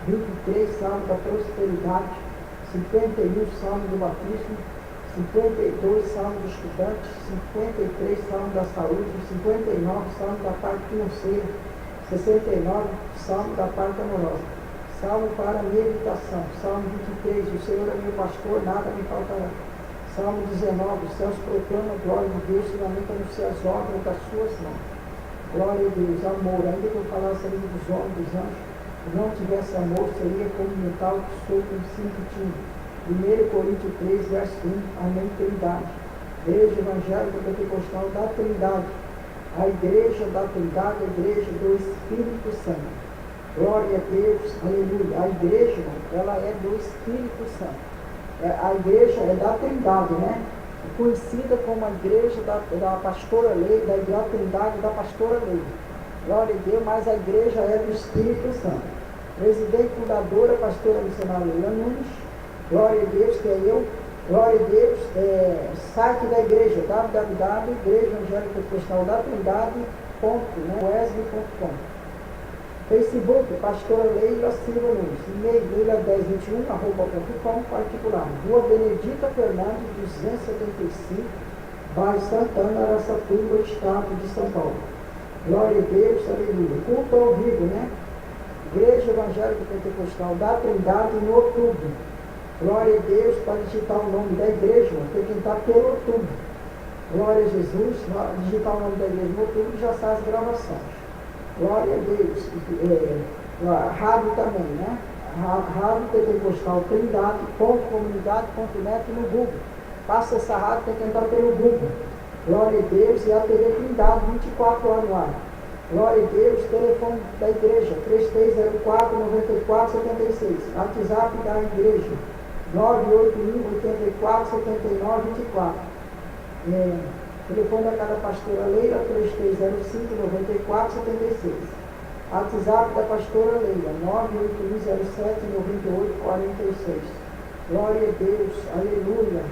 Speaker 2: 23, salmo da prosperidade. 51, salmo do batismo. 52, salmo do estudante. 53, salmo da saúde. 59, salmo da parte financeira. 69, Salmo da parte amorosa. Salmo para meditação. Salmo 23, o Senhor é meu pastor, nada me faltará. Salmo 19, os céus proclamam a glória de Deus, finalmente anuncia as obras das suas mãos. Glória a Deus, amor. Ainda que eu falasse a língua dos homens, dos anjos, e não tivesse amor, seria como metal que solto um cinto tinto. 1 Coríntios 3, verso 1, amém, Trindade. Igreja Evangélica Pentecostal da Trindade. A igreja da Trindade, a igreja do Espírito Santo. Glória a Deus, aleluia. A igreja, ela é do Espírito Santo. A igreja é da Trindade, né? Conhecida como a igreja da pastora Lei, da Trindade da pastora Lei. Glória a Deus, mas a igreja é do Espírito Santo. Presidente fundadora, pastora missionária Leila Nunes. Glória a Deus, que é eu. Glória a Deus, site da igreja, www.igrejaevangélica-cristã-da-trindade.wesley.com. Facebook, pastora Leila Silva Nunes, e-mail leila1021@com, particular. Rua Benedita Fernandes, 275, bairro Santana, Araçatuba, estado de São Paulo. Glória a Deus, aleluia. Culto ao vivo, né? Igreja Evangélica Pentecostal da Trindade, em outubro. Glória a Deus, para digitar o nome da igreja, tem que entrar pelo outubro. Glória a Jesus, digitar o nome da igreja no outubro, já sai as gravações. Glória a Deus. Rádio também, né? Rádio Pentecostal Trindade, .comunidade.net no Google. Passa essa rádio, tem que entrar pelo Google. Glória a Deus, e a TV Trindade, 24 horas no ar. Glória a Deus, telefone da igreja, 3304-9476. WhatsApp da igreja, 981-84-79-24. Telefone da casa pastora Leila, 3305-9476. WhatsApp da pastora Leila, 98107-9846. Glória a Deus, aleluia.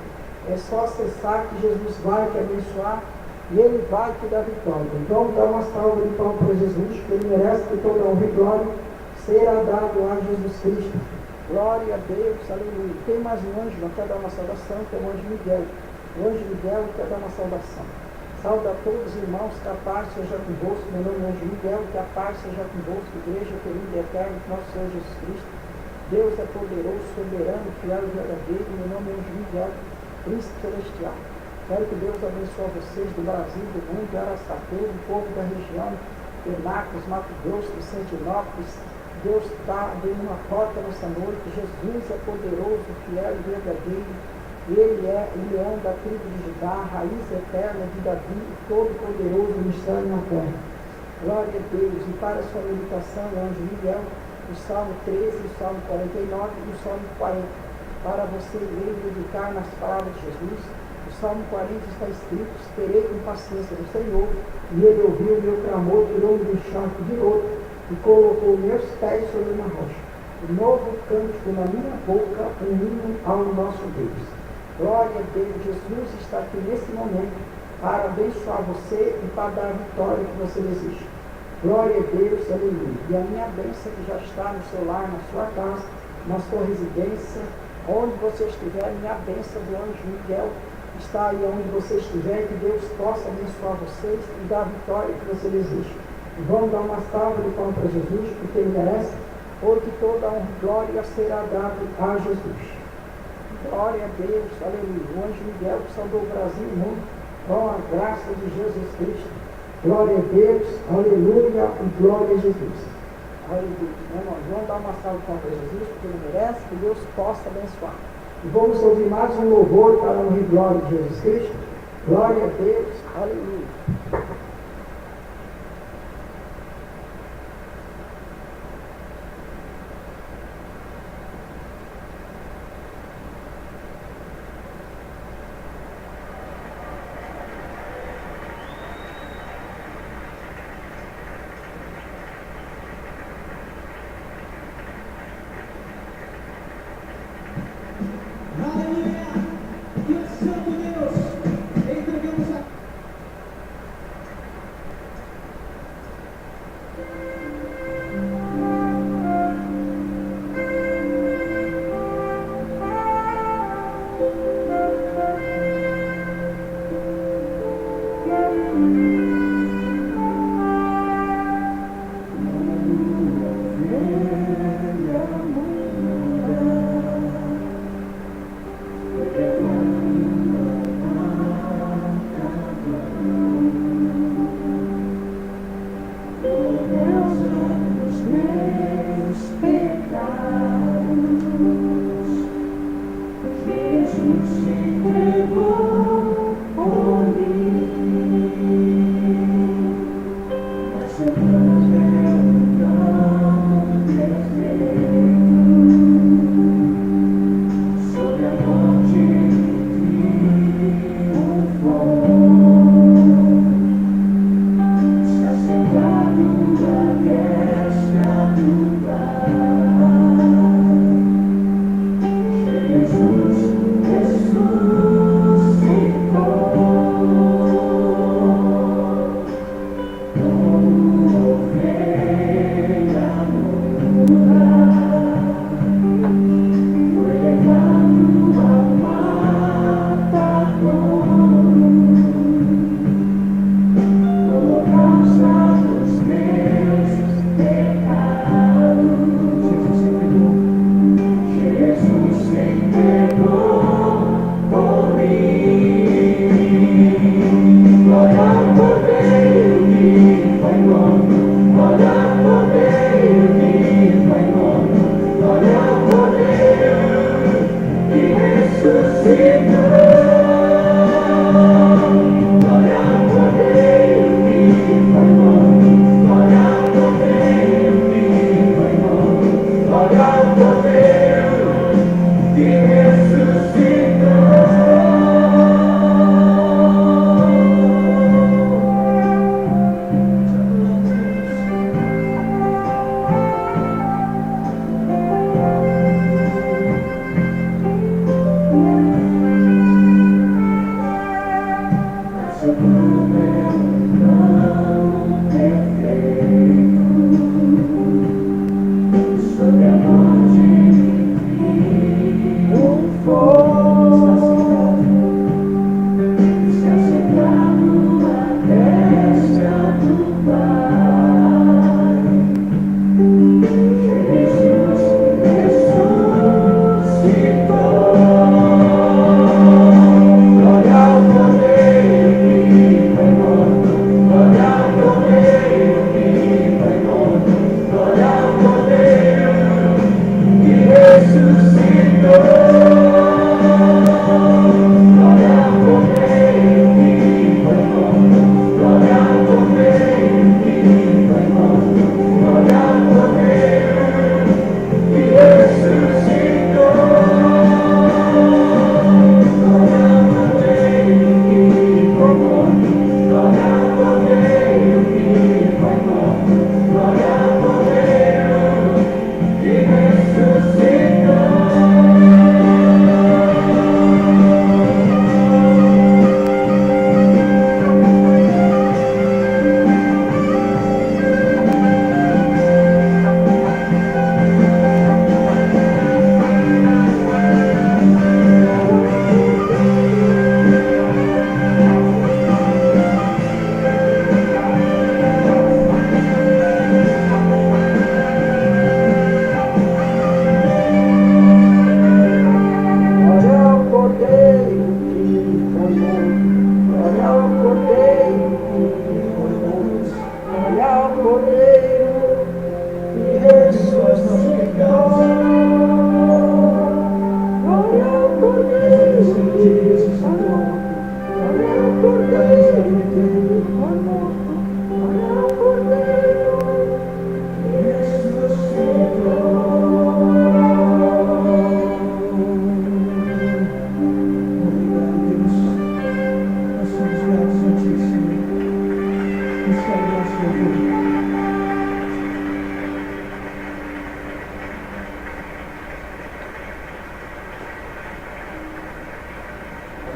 Speaker 2: É só acessar que Jesus vai te abençoar e Ele vai te dar vitória. Então, dá uma salva de palmas para Jesus, que Ele merece que toda honra e glória será dado a Jesus Cristo. Glória a Deus, aleluia. Tem mais um anjo, não quer dar uma saudação, que é o anjo Miguel. O anjo Miguel quer dar uma saudação. Sauda a todos os irmãos, que a paz seja convosco. Meu nome é anjo Miguel, que a paz seja convosco. Igreja querida e eterna, nosso Senhor Jesus Cristo. Deus é poderoso, soberano, fiel e verdadeiro. Meu nome é anjo Miguel, príncipe celestial. Quero que Deus abençoe vocês do Brasil, do mundo, de Araçatuba, do povo da região, Penápolis, Mato Grosso, Vicentinópolis. Deus está abrindo uma porta nessa noite. Jesus é poderoso, fiel e verdadeiro. Ele é o leão da tribo de Judá, raiz eterna de Davi, e todo-poderoso ministério na terra. Glória a Deus. E para a sua meditação, o anjo Miguel, o Salmo 13, o Salmo 49 e o Salmo 40. Para você ler e meditar nas palavras de Jesus. O Salmo 40 está escrito: esperei com paciência no Senhor, e Ele ouviu o meu clamor, tirou-me do charco de lodo, e colocou meus pés sobre uma rocha. O novo cântico na minha boca, um hino ao nosso Deus. Glória a Deus, Jesus está aqui nesse momento para abençoar você e para dar a vitória que você deseja. Glória a Deus, aleluia. E a minha bênção que já está no seu lar, na sua casa, na sua residência, onde você estiver, minha bênção do anjo Miguel está aí onde você estiver, que Deus possa abençoar vocês e dar a vitória que você deseja. E vamos dar uma salva de palmas para Jesus, porque Ele merece, porque toda a honra e glória será dada a Jesus. Glória a Deus, aleluia. O anjo Miguel que saudou o Brasil e o mundo com a graça de Jesus Cristo. Glória a Deus, aleluia e glória a Jesus. Aleluia. Vamos dar uma salva para Jesus, porque Ele merece, que Deus possa abençoar. E vamos ouvir mais um louvor para a honra e glória de Jesus Cristo. Glória a Deus, aleluia.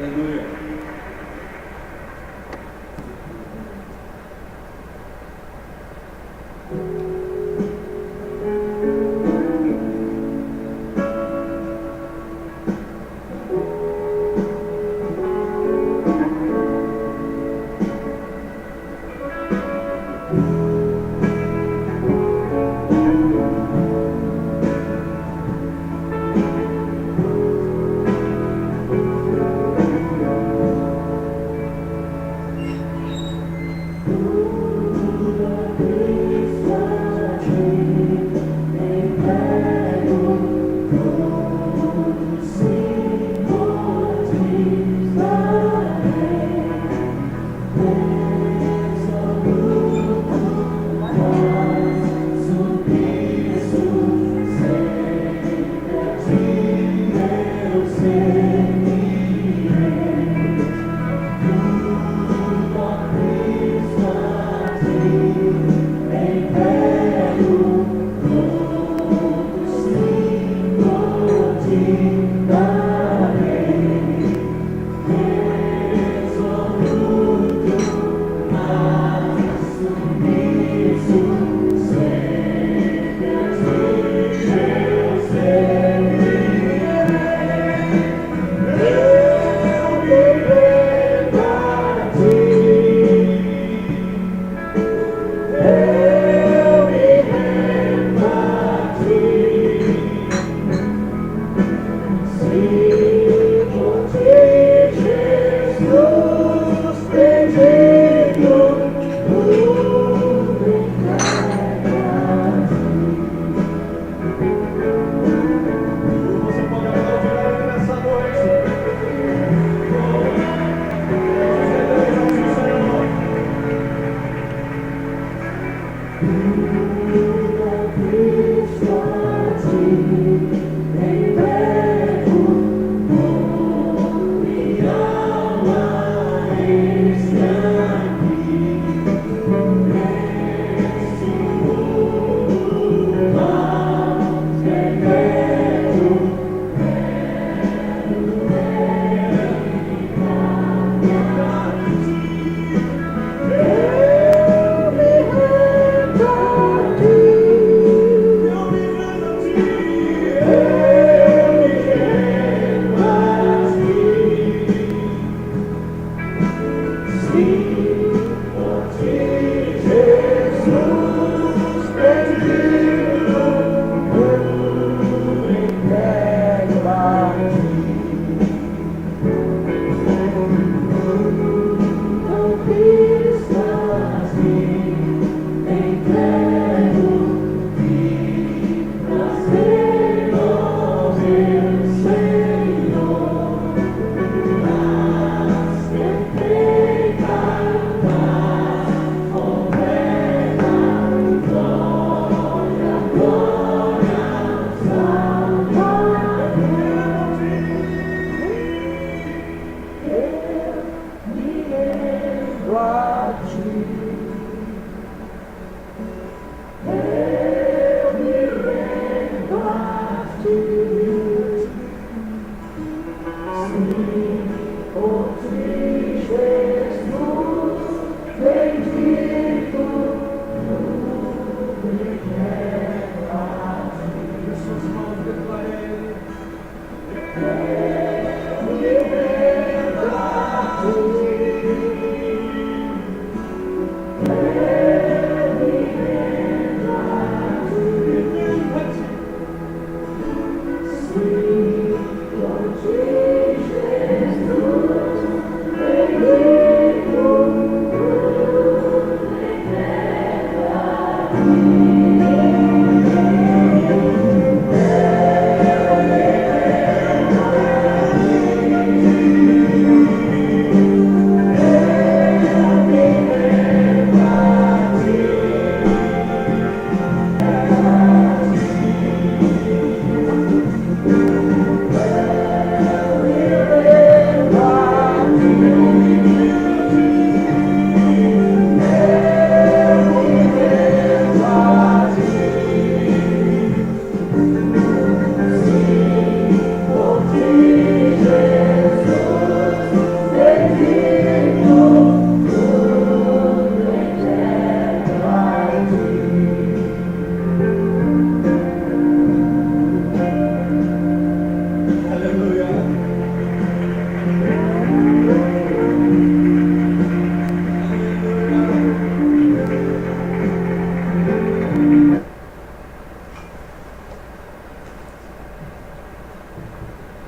Speaker 1: Aleluia.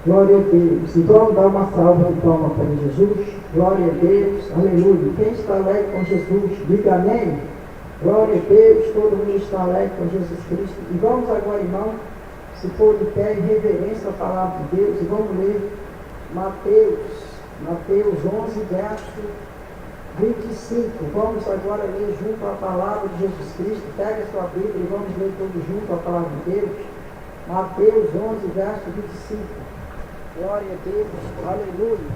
Speaker 2: Glória a Deus. E vamos dar uma salva de palmas para Jesus. Glória a Deus. Aleluia. Quem está alegre com Jesus, diga amém. Glória a Deus. Todo mundo está alegre com Jesus Cristo. E vamos agora, irmão, se for de pé, em reverência à palavra de Deus. E vamos ler Mateus 11, verso 25. Vamos agora ler junto a palavra de Jesus Cristo. Pega a sua Bíblia e vamos ler todos junto a palavra de Deus. Mateus 11, verso 25. Glória a Deus, aleluia.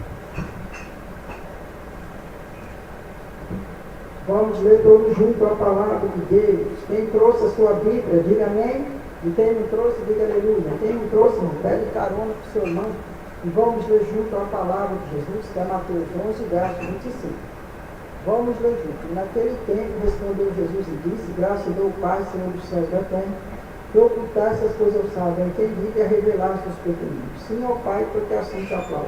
Speaker 2: Vamos ler todos juntos a palavra de Deus. Quem trouxe a sua Bíblia, diga amém. E quem não trouxe, diga aleluia. Quem não trouxe, irmão, pede carona para o seu irmão. E vamos ler junto a palavra de Jesus, que é Mateus 11, verso 25. Vamos ler junto. Naquele tempo respondeu Jesus e disse: graças dou ao Pai, Senhor dos céus e da terra, que ocultasse as coisas ao sábio, entendido e a revelasse os pequeninos. Sim, ao Pai, porque assim te aplaudo.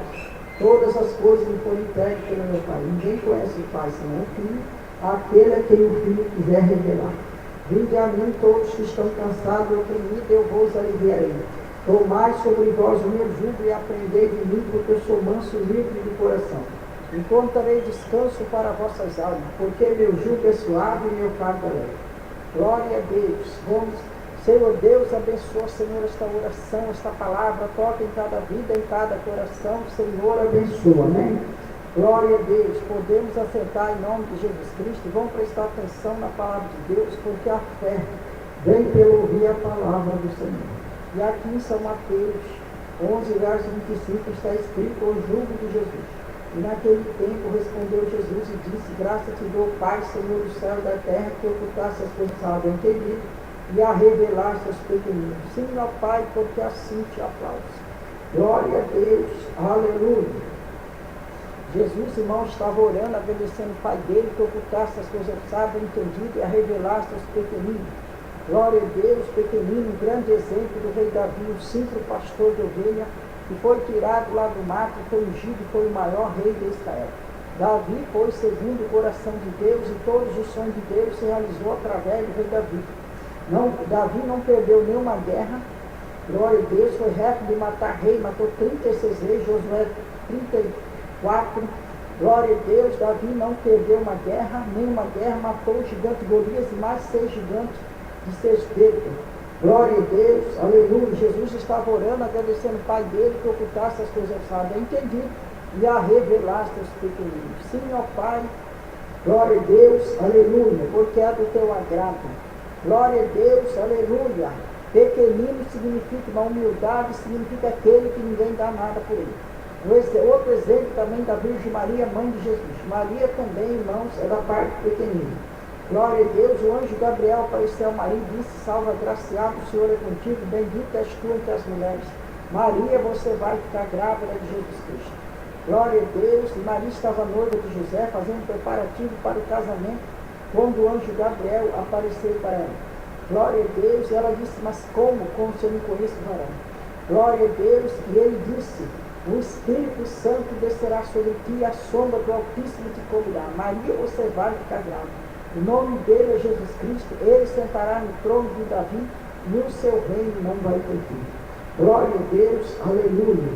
Speaker 2: Todas as coisas me foram entregues pelo meu Pai. Ninguém conhece o Pai senão o Filho, aquele a quem o Filho quiser revelar. Vinde a mim todos que estão cansados e oprimidos, eu vos aliviarei. Tomai sobre vós o meu jugo e aprendei de mim, porque eu sou manso e livre de coração. Encontrarei descanso para vossas almas, porque meu jugo é suave e meu fardo é leve. Glória a Deus. Vamos, Senhor Deus, abençoa, Senhor, esta oração, esta palavra, toca em cada vida, em cada coração, Senhor, abençoa, amém? Glória a Deus. Podemos acertar em nome de Jesus Cristo e vamos prestar atenção na palavra de Deus, porque a fé vem pelo ouvir a palavra do Senhor. E aqui em São Mateus 11, verso 25, está escrito o jugo de Jesus. E naquele tempo respondeu Jesus e disse: graças te dou, Pai, Senhor do céu e da terra, que ocultasse as coisas sábias entendido e a revelaste aos pequeninos. Sim, ó Pai, porque assim te aplaudo. Glória a Deus, aleluia. Jesus, irmão, estava orando, agradecendo o Pai dele, que ocultasse as coisas sábias entendido e a revelaste aos pequeninos. Glória a Deus, pequenino, um grande exemplo do rei Davi, um simples pastor de ovelha, que foi tirado lá do mato, foi ungido, foi o maior rei de Israel. Davi foi segundo o coração de Deus e todos os sonhos de Deus se realizou através do rei Davi. Davi não perdeu nenhuma guerra, glória a Deus, foi reto de matar rei, matou 36 reis, Josué 34, glória a Deus, Davi não perdeu nenhuma guerra, matou o gigante Golias e mais 6 gigantes de 6 dedos. Glória a Deus, aleluia. Jesus estava orando, agradecendo o Pai dele que ocultasse as coisas sábias entendido e a revelaste aos pequeninos. Sim, ó Pai, glória a Deus, aleluia, porque é do teu agrado. Glória a Deus, aleluia. Pequenino significa uma humildade, significa aquele que ninguém dá nada por ele. Outro exemplo também da Virgem Maria, mãe de Jesus. Maria também, irmãos, é da parte pequenina. Glória a Deus, o anjo Gabriel apareceu a Maria e disse: salva, agraciado, o Senhor é contigo, bendita és tu entre as mulheres. Maria, você vai ficar grávida de Jesus Cristo. Glória a Deus. E Maria estava noiva de José, fazendo preparativo para o casamento, quando o anjo Gabriel apareceu para ela. Glória a Deus. E ela disse: mas como se eu não conheço o varão? Glória a Deus. E ele disse: o Espírito Santo descerá sobre ti e a sombra do Altíssimo te cobrirá. Maria, você vai ficar grávida. O nome dele é Jesus Cristo, ele sentará no trono de Davi e o seu reino não vai ter fim. Glória a Deus, aleluia.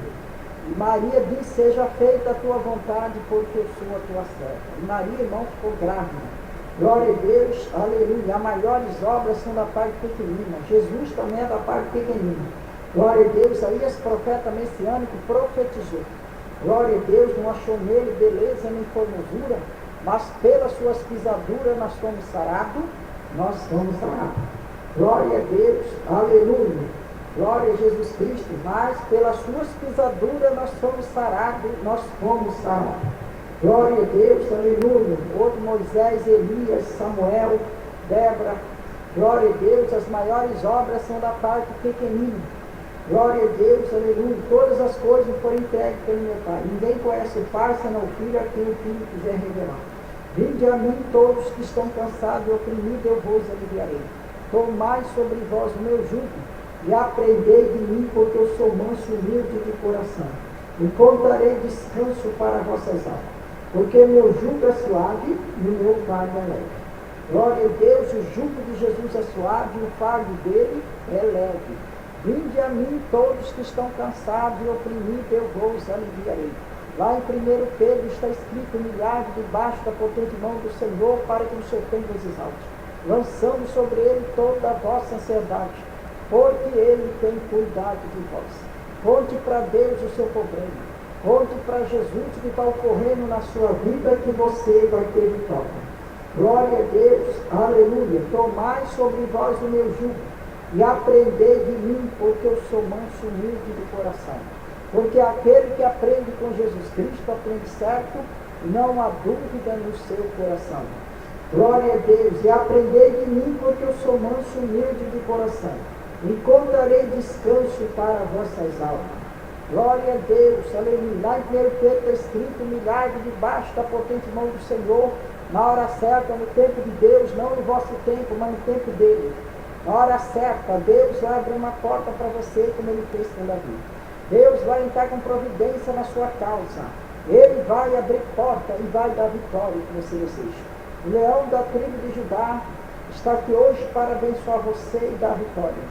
Speaker 2: E Maria disse: seja feita a tua vontade, porque eu sou a tua serva. E Maria, irmão, ficou grávida. Glória a Deus, aleluia. As maiores obras são da parte pequenina. Jesus também é da parte pequenina. Glória a Deus. Isaías, profeta messiânico, profetizou. Glória a Deus, não achou nele beleza nem formosura, mas pelas suas pisaduras nós fomos sarados, Glória a Deus, aleluia. Glória a Jesus Cristo, mas pelas suas pisaduras nós fomos sarados, Glória a Deus, aleluia. Outro Moisés, Elias, Samuel, Débora. Glória a Deus, as maiores obras são da parte pequenina. Glória a Deus, aleluia. Todas as coisas foram entregues pelo meu Pai. Ninguém conhece o Pai senão o Filho, a quem o Filho quiser revelar. Vinde a mim todos que estão cansados e oprimidos, eu vos aliviarei. Tomai sobre vós o meu jugo e aprendei de mim, porque eu sou manso e humilde de coração. Encontrarei descanso para vossas almas, porque meu jugo é suave e o meu fardo é leve. Glória a Deus, o jugo de Jesus é suave e o fardo dele é leve. Vinde a mim todos que estão cansados e oprimidos, eu vos aliviarei. Lá em 1 Pedro está escrito: humilhai debaixo da potente mão do Senhor, para que no seu tempo vos exalte, lançando sobre ele toda a vossa ansiedade, porque ele tem cuidado de vós. Conte para Deus o seu problema, conte para Jesus o que está ocorrendo na sua vida, que você vai ter vitória. Glória a Deus, aleluia. Tomai sobre vós o meu jugo e aprendei de mim, porque eu sou manso e humilde de coração. Porque aquele que aprende com Jesus Cristo aprende certo, não há dúvida no seu coração. Glória a Deus, e aprendei de mim, porque eu sou manso e humilde de coração. Encontrarei descanso para vossas almas. Glória a Deus, aleluia. Lá em 1 Pedro está escrito: humilhai debaixo da potente mão do Senhor, na hora certa, no tempo de Deus, não no vosso tempo, mas no tempo dele. Na hora certa, Deus vai abrir uma porta para você, como ele fez com Davi. Deus vai entrar com providência na sua causa. Ele vai abrir porta e vai dar vitória que você deseja. O leão da tribo de Judá está aqui hoje para abençoar você e dar vitória.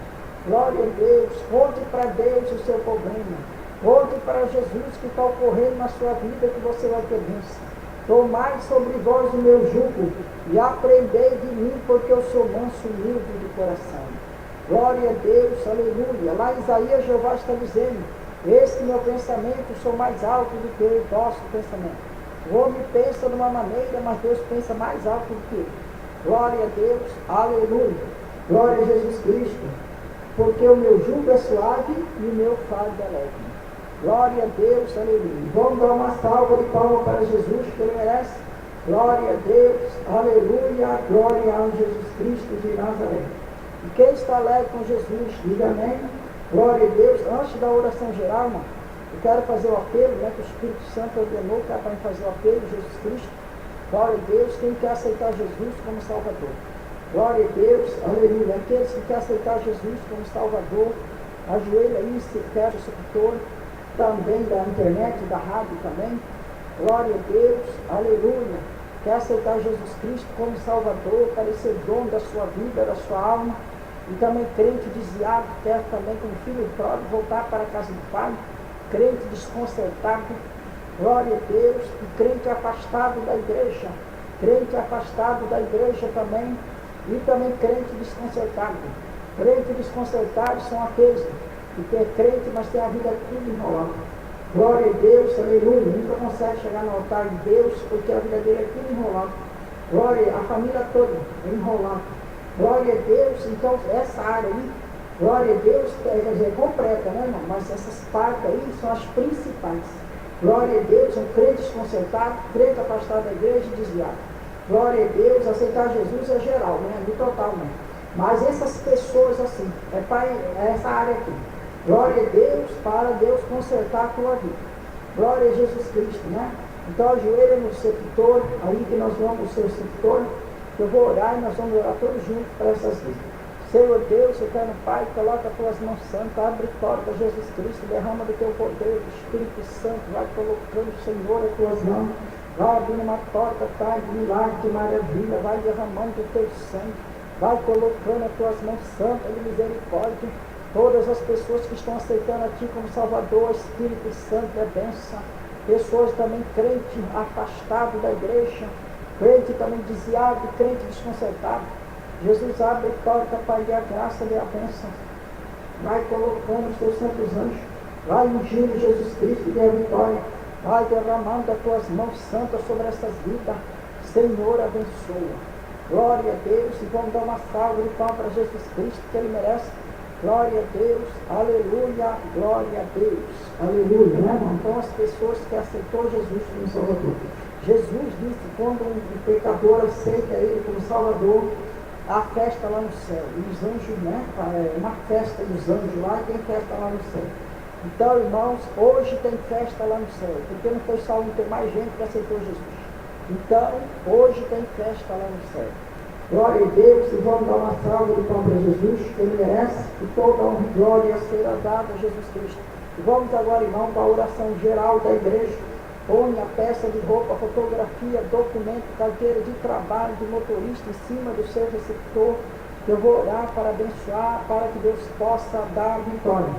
Speaker 2: Glória a Deus. Conte para Deus o seu problema. Conte para Jesus o que está ocorrendo na sua vida, que você vai ter bênção. Tomai sobre vós o meu jugo e aprendei de mim, porque eu sou manso e humilde de coração. Glória a Deus, aleluia. Lá em Isaías, Jeová está dizendo: eis que meu pensamento sou mais alto do que o vosso pensamento. O homem pensa de uma maneira, mas Deus pensa mais alto do que ele. Glória a Deus, aleluia. Glória a Jesus Cristo. Porque o meu jugo é suave e o meu fardo é leve. Glória a Deus, aleluia. Vamos dar uma salva de palmas para Jesus, que ele merece. Glória a Deus, aleluia. Glória a Jesus Cristo de Nazaré. E quem está alegre com Jesus, diga amém. Glória a Deus. Antes da oração geral, irmão, eu quero fazer o apelo, que o Espírito Santo ordenou que é para fazer o apelo, Jesus Cristo. Glória a Deus. Quem quer aceitar Jesus como Salvador? Glória a Deus, aleluia. Aqueles que querem aceitar Jesus como Salvador, ajoelha aí, se quer o receptor, também da internet, da rádio também. Glória a Deus, aleluia. Quer aceitar Jesus Cristo como Salvador, para ele ser dono da sua vida, da sua alma. E também crente desviado, quer também como filho pródigo voltar para a casa do Pai. Crente desconcertado, glória a Deus. E crente afastado da igreja, crente afastado da igreja também. E também crente desconcertado. Crente desconcertado são aqueles que tem crente, mas tem a vida tudo enrolada. Glória a Deus, aleluia. Nunca consegue chegar no altar de Deus, porque a vida dele é tudo enrolada. Glória, a família toda é enrolada. Glória a Deus. Então, essa área aí, glória a Deus, quer dizer, completa, né, irmão? Mas essas partes aí são as principais. Glória a Deus, um crente desconcertado, crente afastado da igreja e desviado. Glória a Deus, aceitar Jesus é geral, né? É total, né? Mas essas pessoas assim, é essa área aqui. Glória a Deus, para Deus consertar a tua vida. Glória a Jesus Cristo, né? Então ajoelha no receptor, aí que nós vamos o seu receptor, que eu vou orar e nós vamos orar todos juntos para essas vidas. Senhor Deus, eterno Pai, coloca as tuas mãos santas, abre porta, Jesus Cristo, derrama do teu poder, do Espírito Santo, vai colocando, Senhor, as tuas mãos, vai abrindo uma porta, Pai, de milagre, de maravilha, vai derramando o teu sangue, vai colocando as tuas mãos santas de misericórdia. Todas as pessoas que estão aceitando a Ti como Salvador, Espírito Santo é bênção. Pessoas também crente afastado da igreja, crente também desviado, crente desconcertado. Jesus abre a porta para lhe a graça e a bênção. Vai colocando os teus santos anjos, vai ungindo Jesus Cristo e a vitória. Vai derramando as tuas mãos santas sobre essas vidas. Senhor, abençoa. Glória a Deus. E vamos dar uma salva de palmas para Jesus Cristo, que Ele merece. Glória a Deus, aleluia, glória a Deus, aleluia, né, irmão? Então as pessoas que aceitou Jesus como Salvador. Jesus disse, quando um pecador aceita Ele como Salvador, há festa lá no céu. E os anjos, né, uma festa dos anjos lá, e tem festa lá no céu. Então, irmãos, hoje tem festa lá no céu, porque não foi só um, tem mais gente que aceitou Jesus. Então, hoje tem festa lá no céu. Glória a Deus, e vamos dar uma salva de palmas para Jesus, que Ele merece, e toda a honra e glória será dada a Jesus Cristo. E vamos agora, irmão, para a oração geral da igreja. Põe a peça de roupa, fotografia, documento, carteira de trabalho, de motorista em cima do seu receptor. Eu vou orar para abençoar, para que Deus possa dar vitória.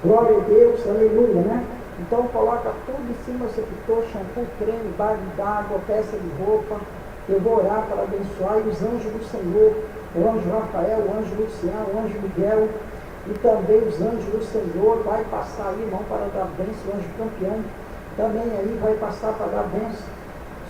Speaker 2: Glória a Deus, aleluia, né? Então coloca tudo em cima do receptor, shampoo, creme, balde d'água, peça de roupa. Eu vou orar para abençoar e os anjos do Senhor, o anjo Rafael, o anjo Luciano, o anjo Miguel e também os anjos do Senhor vai passar aí, irmão, para dar bênção, o anjo campeão também aí vai passar para dar bênção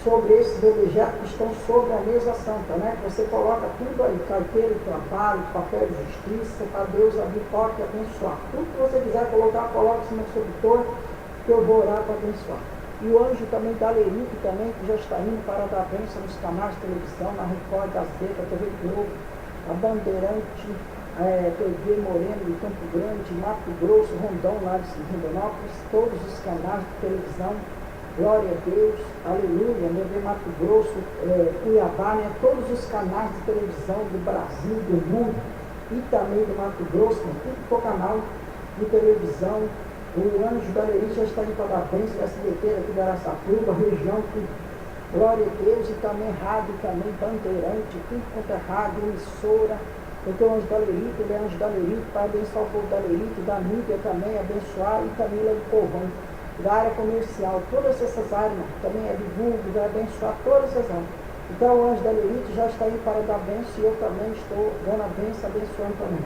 Speaker 2: sobre esses objetos que estão sobre a mesa santa, né? Você coloca tudo aí, carteira de trabalho, papel de justiça, para Deus abrir porta e abençoar. Tudo que você quiser colocar, coloca em cima do seu editor, que eu vou orar para abençoar. E o anjo também da Lerique também, que já está indo para dar bênção nos canais de televisão, na Record, Gazeta, TV Globo, a Bandeirante, TV Moreno de Campo Grande, Mato Grosso, Rondão, lá de Rondonópolis, todos os canais de televisão. Glória a Deus, aleluia, meu Deus, Mato Grosso, Cuiabá, né? Todos os canais de televisão do Brasil, do mundo e também do Mato Grosso, né? Tudo por canal de televisão. O anjo da Lerique já está indo para dar bênção, SBT aqui da Araçatuba, região, tudo. Glória a Deus, e também rádio, também Bandeirante, tudo quanto é rádio, emissora. Porque o anjo da Lerique, ele é anjo da Lerique, para abençoar o povo da Lerique, da mídia também, abençoar, e também lá do povão, da área comercial, todas essas áreas, também é divulgo, vai abençoar todas essas áreas. Então o anjo da Lerique já está indo para dar bênção, e eu também estou dando a bênção, abençoando também.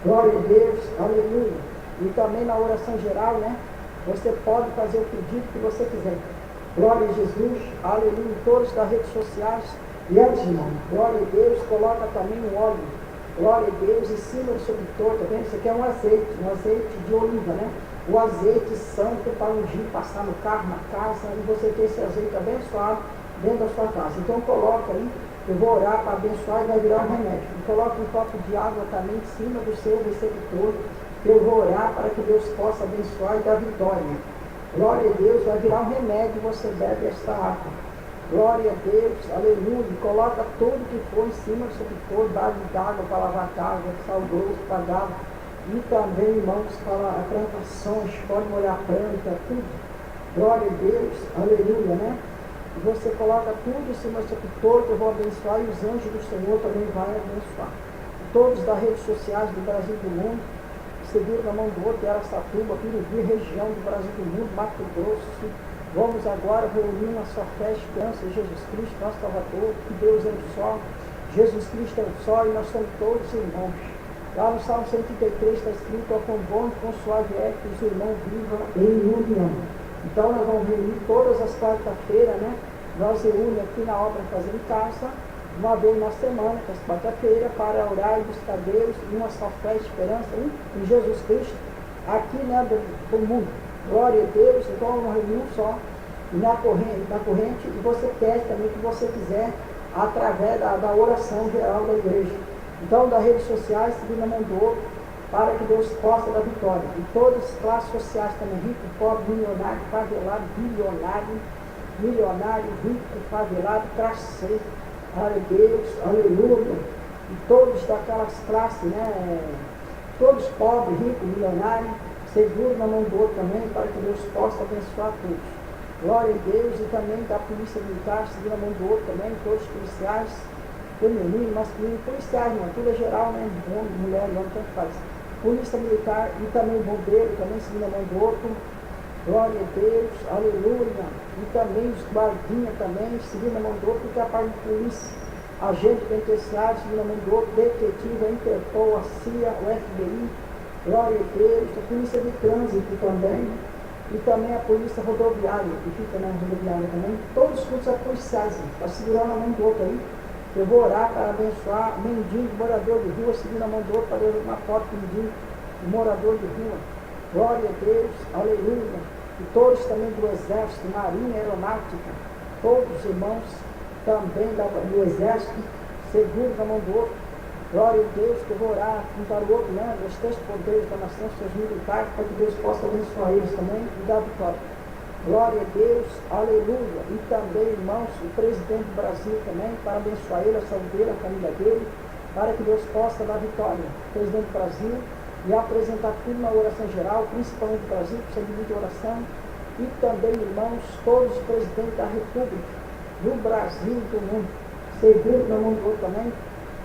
Speaker 2: Glória a Deus, aleluia. E também na oração geral, né? Você pode fazer o pedido que você quiser. Glória a Jesus, aleluia, todos das redes sociais. E antes, irmão, glória a Deus, coloca também um óleo. Glória a Deus, em cima do seu editor, tá vendo? Isso aqui é um azeite de oliva, né? O azeite santo para ungir, passar no carro, na casa, e você ter esse azeite abençoado dentro da sua casa. Então coloca aí, eu vou orar para abençoar e vai virar um remédio. E coloca um copo de água também em cima do seu receptor. Eu vou orar para que Deus possa abençoar e dar vitória. Glória a Deus, vai virar um remédio e você bebe esta água. Glória a Deus, aleluia. E coloca tudo que for em cima do seu receptor, balde d'água para lavar a casa, sal grosso para dar. E também, irmãos, para plantações, pode molhar a planta, tudo. Glória a Deus, aleluia, né? E você coloca tudo em cima do seu receptor, que eu vou abençoar, e os anjos do Senhor também vão abençoar. Todos das redes sociais do Brasil e do mundo, seguro na mão do outro, Araçatuba, Pirubi, região do Brasil e do mundo, Mato Grosso. Vamos agora reunir na sua fé, esperança em Jesus Cristo, nosso Salvador, que Deus é um só, Jesus Cristo é um só, e nós somos todos irmãos. Lá no Salmo 133 está escrito: ó, quão bom e quão suave é que os irmãos vivam em união. Então nós vamos reunir todas as quarta-feiras, né? Nós reunimos aqui na obra Fazer em Casa, uma vez na semana, que é quarta-feira, para orar e buscar Deus, e uma só fé e esperança em Jesus Cristo, aqui, né, do mundo. Glória a Deus. Então uma reunião só, na corrente, e você pede também o que você quiser, através da oração geral da igreja. Então, das redes sociais, seguindo a mão do outro, para que Deus possa dar vitória. E todas as classes sociais também, rico, pobre, milionário, favelado, milionário, rico, favelado, classe C, Deus, aleluia. E todos daquelas classes, né, todos pobres, ricos, milionários, seguro na mão do outro também, para que Deus possa abençoar todos. Glória a Deus. E também da polícia militar, seguindo a mão do outro também, todos os policiais, feminino, masculino, policiais, não, tudo é geral, né? Homem, mulher, homem, tanto faz. Polícia militar e também bombeiro, também seguindo a mão do outro. Glória a Deus, aleluia. E também os guardinhas também, seguindo a mão do outro, porque a parte de polícia, agente penitenciário, seguindo a mão do outro, detetive, a Interpol, a CIA, o FBI, glória a Deus, a polícia de trânsito também, e também a polícia rodoviária, que fica na rodoviária também, todos os cursos policiais, está segurando a mão do outro aí. Eu vou orar para abençoar mendigo, morador de rua, seguindo a mão do outro, para Deus uma foto de mendigo, morador de rua. Glória a Deus, aleluia. E todos também do Exército, Marinha, Aeronáutica, todos os irmãos também do Exército, seguro na mão do outro. Glória a Deus, que eu vou orar um para o outro, né? Os três poderes da nação, seus militares, para que Deus possa abençoar eles também e dar vitória. Glória a Deus, aleluia. E também, irmãos, o presidente do Brasil também, para abençoar ele, a saúde dele, a família dele, para que Deus possa dar vitória. O presidente do Brasil, e apresentar tudo na oração geral, principalmente do Brasil, precisa de muita oração. E também, irmãos, todos os presidentes da República, do Brasil e do mundo, seguro na mão do outro também,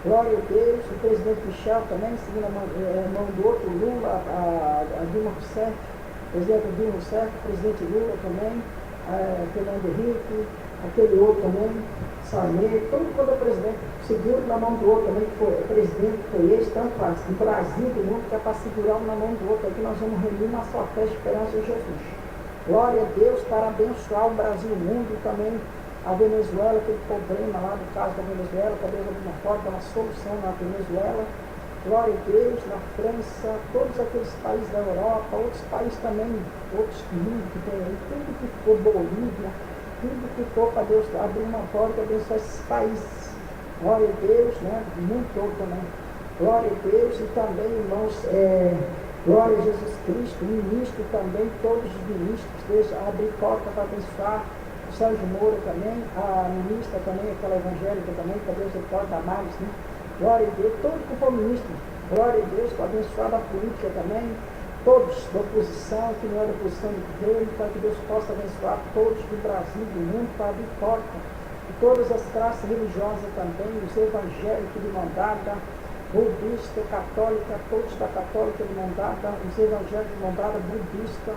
Speaker 2: Glória a Deus, o presidente Michel também, seguindo a mão do outro, Lula, a Dilma Rousseff, o presidente Dilma Rousseff, o presidente Lula também, Fernando Henrique, aquele outro também, Sarney, todo quando é presidente, seguro na mão do outro também, que foi presidente, foi esse, tanto faz, no Brasil, do mundo, que é para segurar um na mão do outro, aqui nós vamos reunir uma só fé, esperança em Jesus. Glória a Deus para abençoar o Brasil, o mundo também, a Venezuela, aquele problema lá no caso da Venezuela, talvez alguma forma, uma solução na Venezuela. Glória a Deus, na França, todos aqueles países da Europa, outros países também, outros mundos que tem aí, tudo que for Bolívia, tudo que for para Deus abrir uma porta e abençoar esses países. Glória a Deus, né? O mundo todo também. Glória a Deus e também, irmãos, glória a Jesus Cristo, ministro também, todos os ministros, deixa abrir porta para abençoar. O Sérgio Moura também, a ministra também, aquela evangélica também, para Deus porta mais, né? Glória a Deus, todo que for ministro, glória a Deus, para abençoar a política também, todos da oposição, que não é da oposição do governo, para que Deus possa abençoar todos do Brasil, do mundo, para abrir porta, e todas as classes religiosas também, os evangélicos de mão dada, budista, católica, todos da católica de mão dada, os evangélicos de mão dada, budista,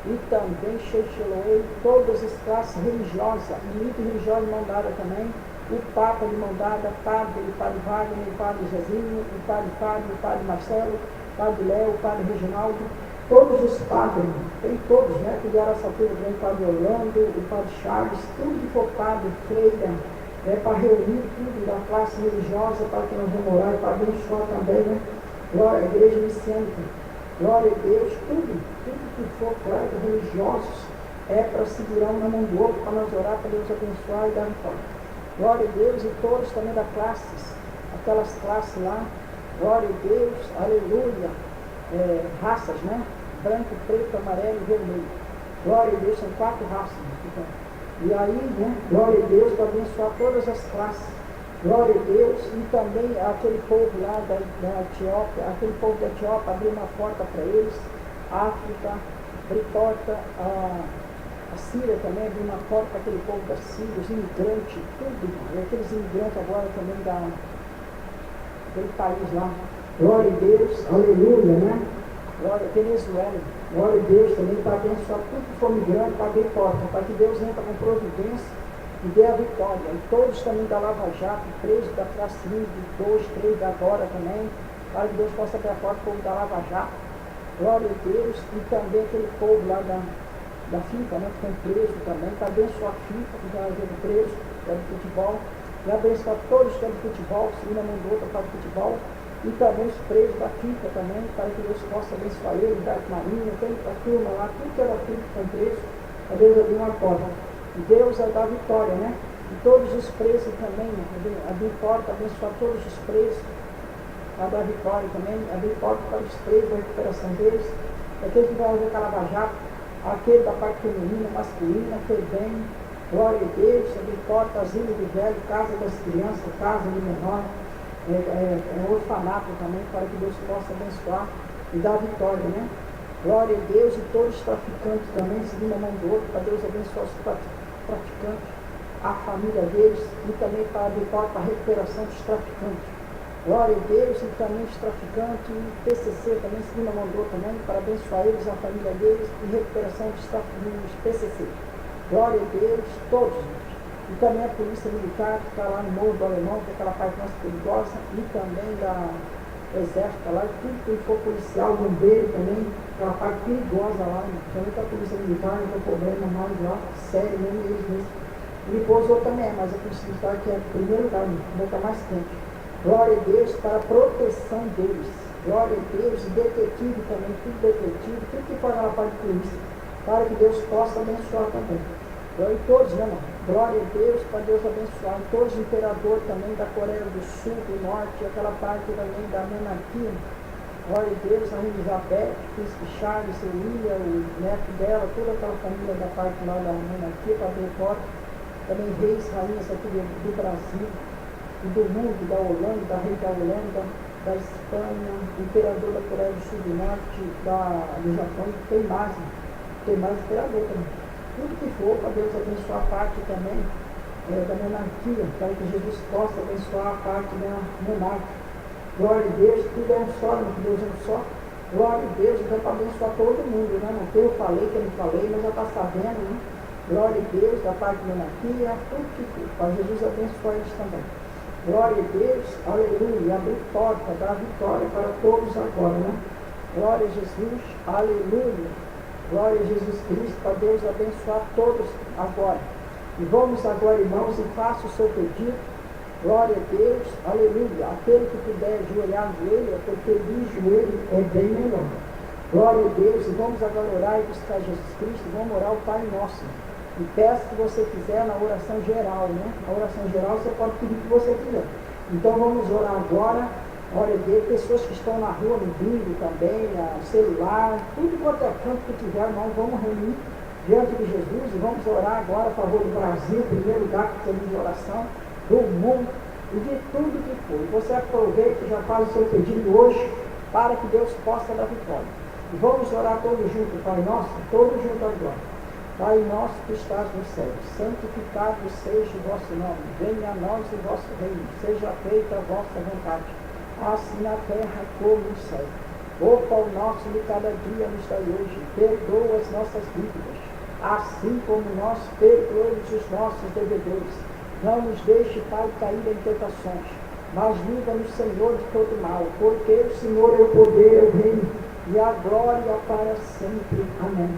Speaker 2: e também Xexeloei, todas as classes religiosas, elite religiosa de mão dada também, o Papa de mão dada, Padre Wagner, o Padre Jezinho, o Padre Fábio, o Padre Marcelo, o Padre Léo, o Padre Reginaldo, todos os padres, tem todos, né, que vieram essa altura, o Padre Orlando, o Padre Chaves, tudo que for padre, freira, para reunir tudo da classe religiosa, para que nós vamos orar, para abençoar também, né, glória à igreja messiânica, glória a Deus, tudo que for clérigos religiosos, é para segurar um na mão do outro, para nós orar, para Deus abençoar e dar vitória. Glória a Deus e todos também da classes, aquelas classes lá, glória a Deus, aleluia, raças, né? Branco, preto, amarelo e vermelho. Glória a Deus, são 4 raças. Então. E aí, né? Glória a Deus para abençoar todas as classes. Glória a Deus e também aquele povo lá da Etiópia, aquele povo da Etiópia, abrir uma porta para eles, África, abrir porta a Síria também, abriu uma porta para aquele povo da Síria, os imigrantes, tudo, aqueles imigrantes agora também daquele país lá. Glória a Deus, aleluia, né? Glória a Venezuela, glória a Deus também para abençoar tudo que for migrante, para abrir porta, para que Deus entre com providência e dê a vitória. E todos também da Lava Jato, presos da classe 1, de 2, 3, da agora também, para que Deus possa abrir a porta para o povo da Lava Jato. Glória a Deus e também aquele povo lá da FIFA, né, que tem preso também, para abençoar a FIFA, que já é preso, que é do futebol, e abençoar todos que é do futebol, seguindo a mão do outro para o futebol, e também os presos da FIFA também, para que Deus possa abençoar eles, da Marinha, tem a turma lá, tudo que era FIFA que estão presos, para Deus abrir uma porta. E Deus é da vitória, né? E todos os presos também, né? Abrir porta, abençoar todos os presos, para dar vitória também, abrir porta para os presos, a recuperação deles, aqueles que vão ver com a Lava Jato, aquele da parte feminina, masculina, FEBEM, glória a Deus, abrir porta, asilo do velho, casa das crianças, casa do menor, orfanato também, para que Deus possa abençoar e dar vitória, né? Glória a Deus e todos os traficantes também, seguindo a mão do outro, para Deus abençoar os traficantes, a família deles, e também para abrir porta para a recuperação dos traficantes. Glória a Deus e também os traficantes, e PCC também, seguindo a mão do outro também, para abençoar eles, a família deles, e recuperação dos PCC. Glória a Deus, todos. E também a polícia militar, que está lá no Morro do Alemão, que é aquela parte mais perigosa, e também da exército lá, tudo que for policial, bombeiro também, aquela parte perigosa lá, também está a polícia militar, não tem problema mais lá, sério mesmo, eles mesmos. E depois outro também, mas a polícia militar que é o primeiro lugar, não está mais quente. Glória a Deus para a proteção deles. Glória a Deus e detetive também, tudo detetive, tudo que for na parte de polícia, para que Deus possa abençoar também. Glória a todos, né, irmão? Glória a Deus, para Deus abençoar. E todos os imperadores também da Coreia do Sul, do Norte, aquela parte também da monarquia. Glória a Deus, a Rainha Elizabeth, Príncipe Charles, Elia, o neto dela, toda aquela família da parte lá da monarquia, para abrir porta. Também reis, rainhas aqui do Brasil, e do mundo, da Holanda, da Rei da Holanda, da Espanha, imperador da Coreia do Sul, do Norte, do Japão, tem mais imperador também. Tudo que for, para Deus abençoar a parte também, da monarquia, para que Jesus possa abençoar a parte da monarca. Glória a Deus, tudo é um só, né? Deus é um só. Glória a Deus, então para abençoar todo mundo, né? Não que eu falei, que eu não falei, mas já está sabendo, né? Glória a Deus, da parte da monarquia, tudo que for, para Jesus abençoar eles também. Glória a Deus, aleluia, abrir porta, dar vitória para todos agora, né? Glória a Jesus, aleluia. Glória a Jesus Cristo, para Deus abençoar todos agora. E vamos agora, irmãos, e faça o seu pedido. Glória a Deus, aleluia. Aquele que puder ajoelhar no joelho, porque de joelho é bem melhor. Glória a Deus, e vamos agora orar e buscar Jesus Cristo, e vamos orar o Pai Nosso. E peça que você quiser na oração geral, né? Na oração geral você pode pedir o que você quiser. Então vamos orar agora. Glória a Deus, pessoas que estão na rua, no bingo também, celular, tudo quanto é canto que tiver, nós vamos reunir diante de Jesus e vamos orar agora a favor do Brasil, em primeiro lugar, que temos de oração, do mundo e de tudo que for. E você aproveita e já faz o seu pedido hoje para que Deus possa dar vitória. E vamos orar todos juntos, Pai Nosso, todos juntos agora. Pai nosso que estás no céu, santificado seja o vosso nome, venha a nós o vosso reino, seja feita a vossa vontade, assim na terra como no céu. O pão nosso de cada dia nos dai hoje, perdoa as nossas dívidas, assim como nós perdoamos os nossos devedores. Não nos deixe, Pai, cair em tentações, mas livra-nos, Senhor, de todo mal, porque o Senhor é o poder, o reino e a glória para sempre. Amém.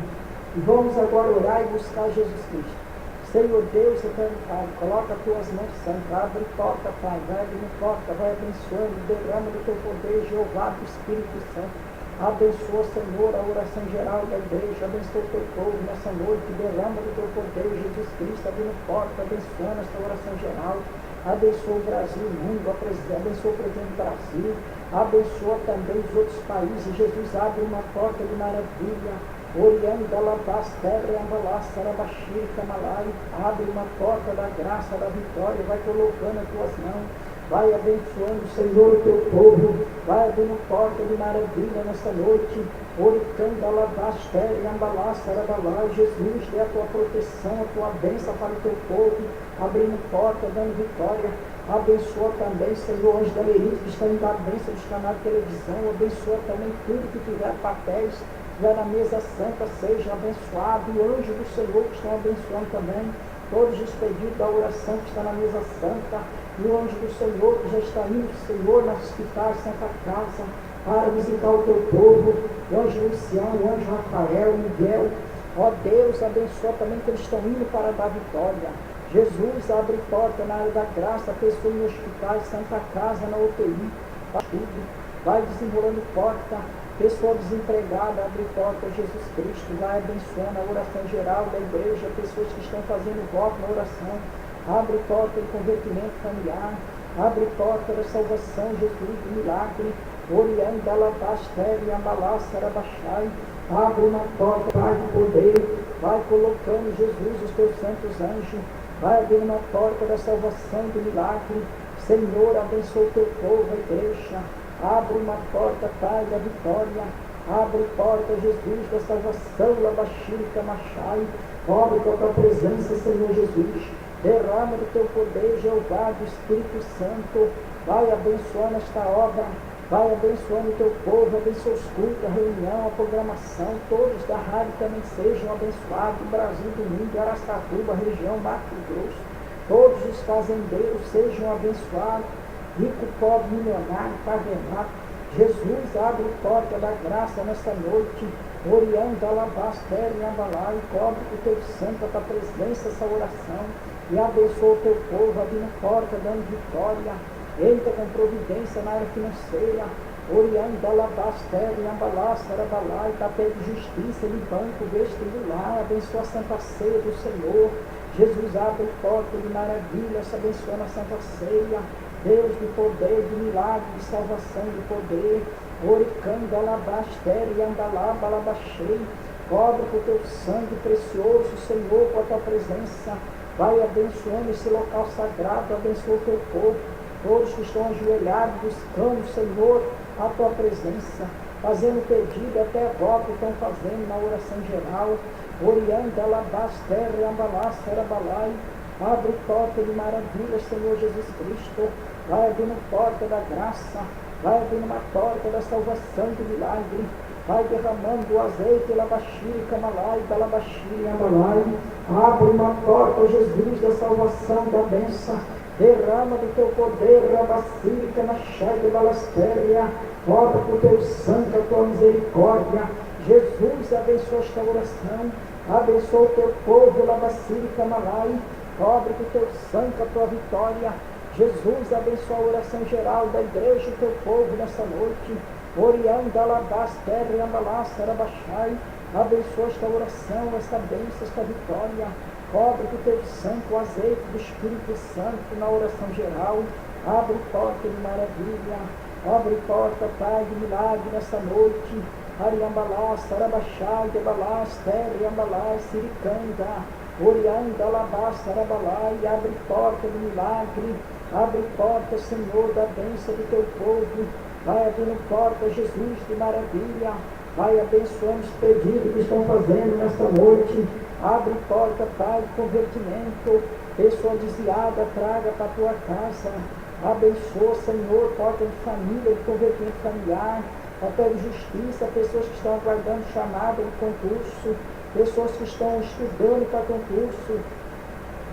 Speaker 2: E vamos agora orar e buscar Jesus Cristo. Senhor Deus, eterno Pai, coloca as tuas mãos santas, abre porta, Pai, vai abrindo porta, vai abençoando, derrama do teu poder, Jeová, do Espírito Santo. Abençoa, Senhor, a oração geral da igreja, abençoa o teu povo nessa noite, derrama do teu poder, Jesus Cristo, abrindo porta, abençoando esta oração geral. Abençoa o Brasil, o mundo, abençoa o presidente do Brasil, abençoa também os outros países. Jesus abre uma porta de maravilha. Orianda Labastere, Ambalassa, Rabashir, Kamalai, abre uma porta da graça, da vitória, vai colocando as tuas mãos, vai abençoando, Senhor, o teu povo, vai abrindo porta de maravilha nessa noite. Oricanda Labastere, Ambalassa, Rabalai, Jesus, dê a tua proteção, a tua bênção para o teu povo, abrindo porta, dando vitória. Abençoa também, Senhor, os galerias que estão indo à bênção dos canais de televisão, abençoa também tudo que tiver papéis, estiver na mesa santa, seja abençoado, e anjos do Senhor que estão abençoando também, todos os pedidos da oração que está na mesa santa, e o anjo do Senhor que já está indo, Senhor, nas hospitais, Santa Casa, para visitar o teu povo, o anjo Luciano, o anjo Rafael, o Miguel, ó Deus, abençoa também que eles estão indo para dar vitória. Jesus, abre porta na área da graça, pessoa no hospital, Santa Casa, na UTI, tudo, vai desenrolando porta, pessoa desempregada, abre porta, Jesus Cristo, vai abençoando a oração geral da igreja, pessoas que estão fazendo voto na oração, abre porta de convertimento familiar, abre porta da salvação, Jesus, do milagre, Orianda, Labastere, Ambalassa, Rabachai, abre uma porta, Pai de poder, vai colocando, Jesus, os teus santos anjos, vai abrir uma porta da salvação, do milagre. Senhor, abençoa o teu povo, a igreja. Abre uma porta, Pai, da vitória. Abre porta, Jesus, da salvação, Labachirica, Machai. Cobre com a tua presença, Senhor Jesus. Derrama do teu poder, Jeová, do Espírito Santo. Vai abençoando esta obra. Vai abençoando o teu povo, abençoa os cultos, a reunião, a programação, todos da rádio também sejam abençoados, do Brasil, do mundo, Araçatuba, região, Mato Grosso, todos os fazendeiros sejam abençoados, rico, pobre, milionário, pavenato. Jesus, abre porta da graça nessa noite, Orianda, Alabastere, Ambalai, cobre o teu santo, a tua presença, essa oração, e abençoa o teu povo, abrindo porta, dando vitória. Entra com providência na área financeira, Orianda, Alabastere, Ambalassa, Rabalai, tapete de justiça, de banco, vestibular, abençoa a Santa Ceia do Senhor. Jesus, abre porta de maravilha, se abençoa na Santa Ceia. Deus de poder, de milagre, de salvação, de poder. Oricanda, Alabastere, Andalaba, Alabachei, cobre com o teu sangue precioso, Senhor, com a tua presença. Vai abençoando esse local sagrado, abençoa o teu povo. Todos que estão ajoelhados, buscando, Senhor, a tua presença, fazendo pedido, até voto estão fazendo na oração geral. Orianda, Alabastere, Ambalassa, Rabalai, Abre porta de maravilhas, Senhor Jesus Cristo. Vai abrindo porta da graça. Vai abrindo uma porta da salvação, do milagre. Vai derramando o azeite, labaxiri, camalai, dalabaxiri, amalai. Abre uma porta, Jesus, da salvação, da bênção. Derrama do teu poder, rabaciri, canachai, de balastéria. Obra com o teu sangue, a tua misericórdia. Jesus, abençoa esta oração. Abençoa o teu povo, labaciri, camalai. Obra com o teu sangue, a tua vitória. Jesus, abençoa a oração geral da igreja, o teu povo nessa noite. Orianda, alabás, terra, ambalás, sarabachai. Abençoa esta oração, esta bênção, esta vitória. Cobre com o teu sangue, o azeite do Espírito Santo na oração geral. Abre porta de maravilha. Abre porta, Pai, de milagre nessa noite. Ariambalás, sarabachai, debalás, terra, ambalás, siricanda. Orianda, alabás, sarabalai. Abre porta de milagre. Abre porta, Senhor, da bênção do teu povo. Vai abrindo porta, Jesus, de maravilha. Vai abençoando os pedidos que estão fazendo nesta noite. Abre porta, Pai, de convertimento. Pessoa desviada, traga para a tua casa. Abençoa, Senhor, porta de família, de convertimento familiar. Papel de justiça, pessoas que estão aguardando chamada de concurso. Pessoas que estão estudando para concurso.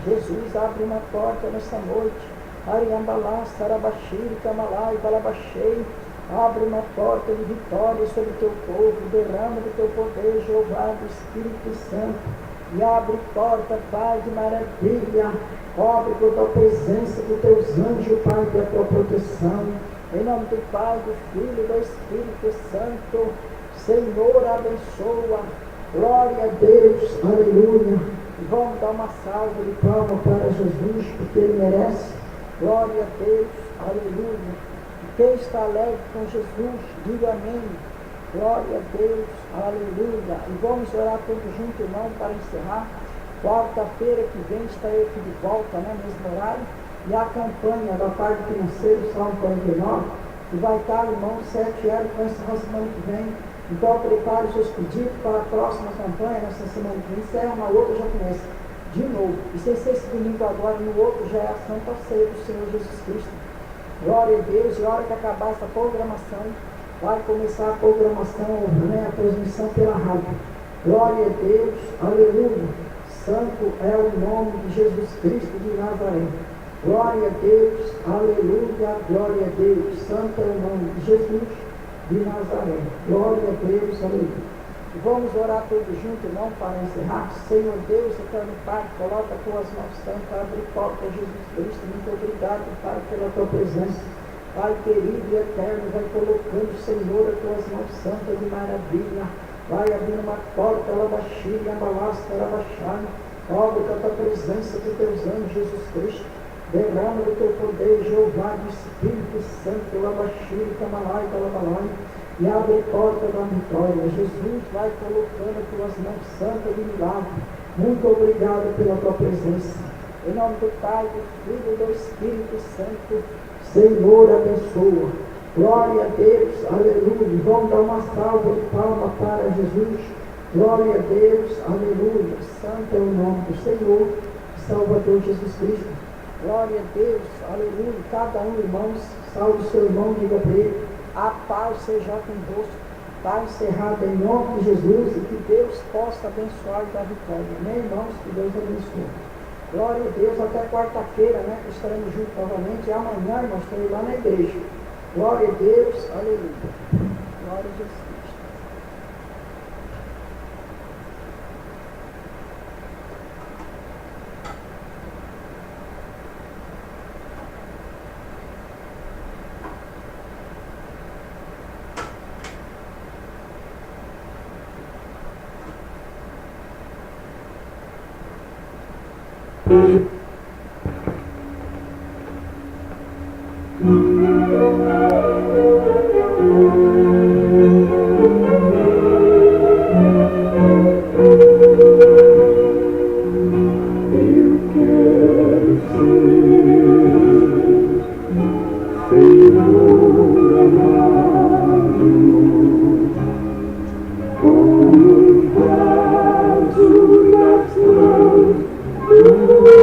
Speaker 2: Jesus, abre uma porta nesta noite. Ariambalá, Sarabachiri, Kamalai, Balabachei. Abre uma porta de vitória sobre o teu povo. Derrama do teu poder, Jeová, do Espírito Santo. E abre porta, Pai, de maravilha. Cobre com a tua presença, com teus anjos, Pai, da tua proteção. Em nome do Pai, do Filho e do Espírito Santo. Senhor, abençoa. Glória a Deus, aleluia. Vamos dar uma salva de palmas para Jesus, porque Ele merece. Glória a Deus, aleluia. Quem está alegre com Jesus, diga amém. Glória a Deus, aleluia. E vamos orar todos juntos, irmão, para encerrar. Quarta-feira que vem estarei aqui de volta, né, mesmo horário. E a campanha da parte financeira, Salmo 49, que vai estar, irmão, 7 horas, que vai encerrar semana que vem. Então, prepare os seus pedidos para a próxima campanha, nessa semana que vem. Encerra uma outra, já começa de novo. E sem ser esse domingo agora, no outro já é a Santa Ceia do Senhor Jesus Cristo. Glória a Deus. E a hora que acabar essa programação, vai começar a programação, né, a transmissão pela rádio. Glória a Deus. Aleluia. Santo é o nome de Jesus Cristo de Nazaré. Glória a Deus. Aleluia. Glória a Deus. Santo é o nome de Jesus de Nazaré. Glória a Deus. Aleluia. Vamos orar todos juntos, irmão, para encerrar. Senhor Deus, eterno Pai, coloca as tuas mãos santas, abre porta, Jesus Cristo. Muito obrigado, Pai, pela tua presença. Pai querido e eterno, vai colocando, Senhor, as tuas mãos santas de maravilha. Vai abrindo uma porta, alabaxiri, abalasca, alabaxai. Obra com a tua presença dos teus anjos, Jesus Cristo. Derrama do teu poder, Jeová, do Espírito Santo, alabaxiri, camalai, alabalai. E abre a porta da vitória. Jesus vai colocando as tuas mãos santas de milagre. Muito obrigado pela tua presença. Em nome do Pai, do Filho e do Espírito Santo. Senhor, abençoa. Glória a Deus. Aleluia. Vamos dar uma salva de palmas para Jesus. Glória a Deus. Aleluia. Santo é o nome do Senhor, Salvador Jesus Cristo. Glória a Deus. Aleluia. Cada um, irmãos, salve o seu irmão, diga para ele. A paz seja convosco. Está encerrado em nome de Jesus e que Deus possa abençoar e dar vitória. Amém, irmãos? Que Deus abençoe. Glória a Deus. Até quarta-feira, né? Que estaremos juntos novamente. E amanhã, irmãos, estarei lá na igreja. Glória a Deus. Aleluia. Glória a Jesus.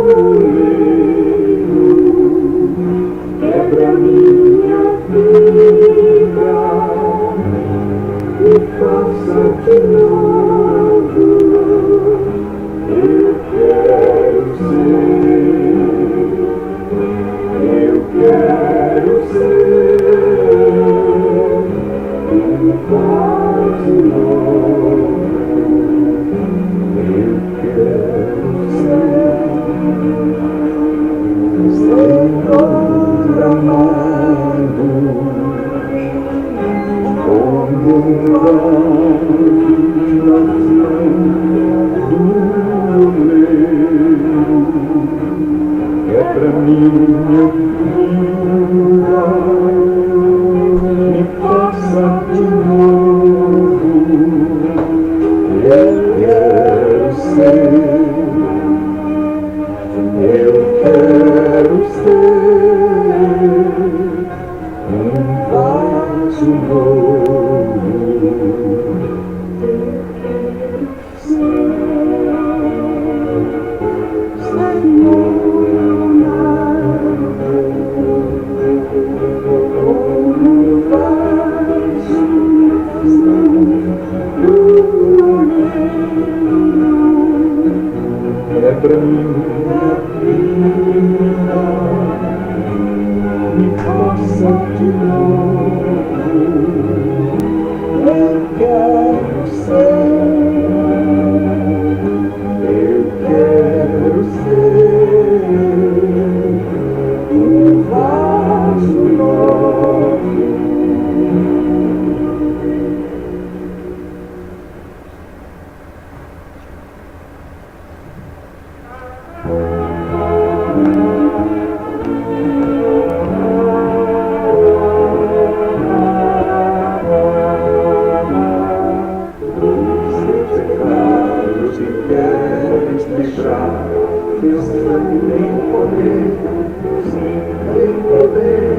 Speaker 3: Oh,
Speaker 1: Eu quero ser um vaso novo. Quebra minha vida, me faça de novo. Eu quero ser um vaso novo. Teu sangue tem poder, sim, tem poder.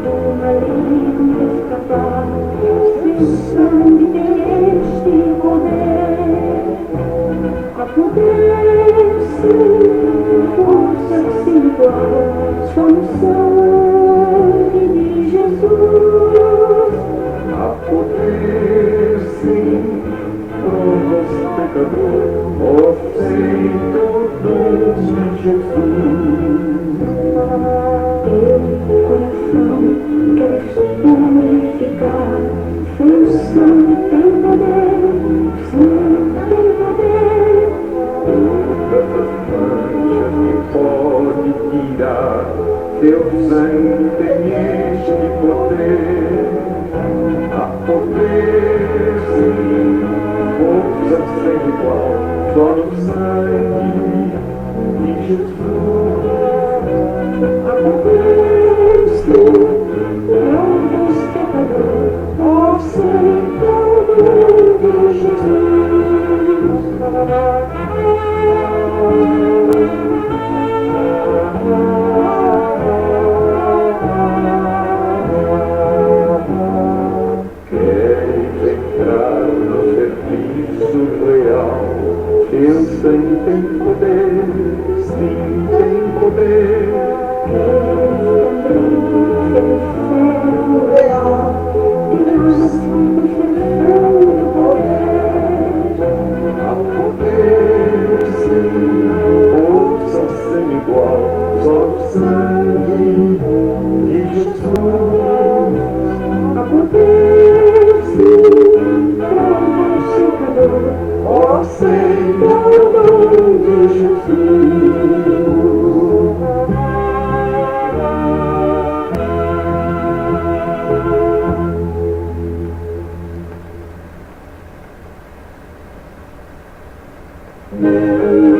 Speaker 3: Do maligno escapar, seu sangue tem este poder. A poder, sim, força sem igual, só no sangue de Jesus.
Speaker 1: A poder, sim, provas pecador, aceito dom de Jesus.
Speaker 3: Teu coração quer purificar, seu sangue tem poder, sim, tem poder.
Speaker 1: Tantas manchas que pode tirar, teu sangue tem este poder. A poder, sim, força sem igual, só no sangue de Jesus.
Speaker 3: A poder, sim, provas pecador, aceita o dom de Jesus.
Speaker 1: Queres entrar no serviço real? Teu sangue tem poder, sim, tem poder. A poder, sim, força sem igual, só o sangue de Jesus.
Speaker 3: A poder, sim, provas pecador,
Speaker 1: Aceita o dom de Jesus.
Speaker 3: Meu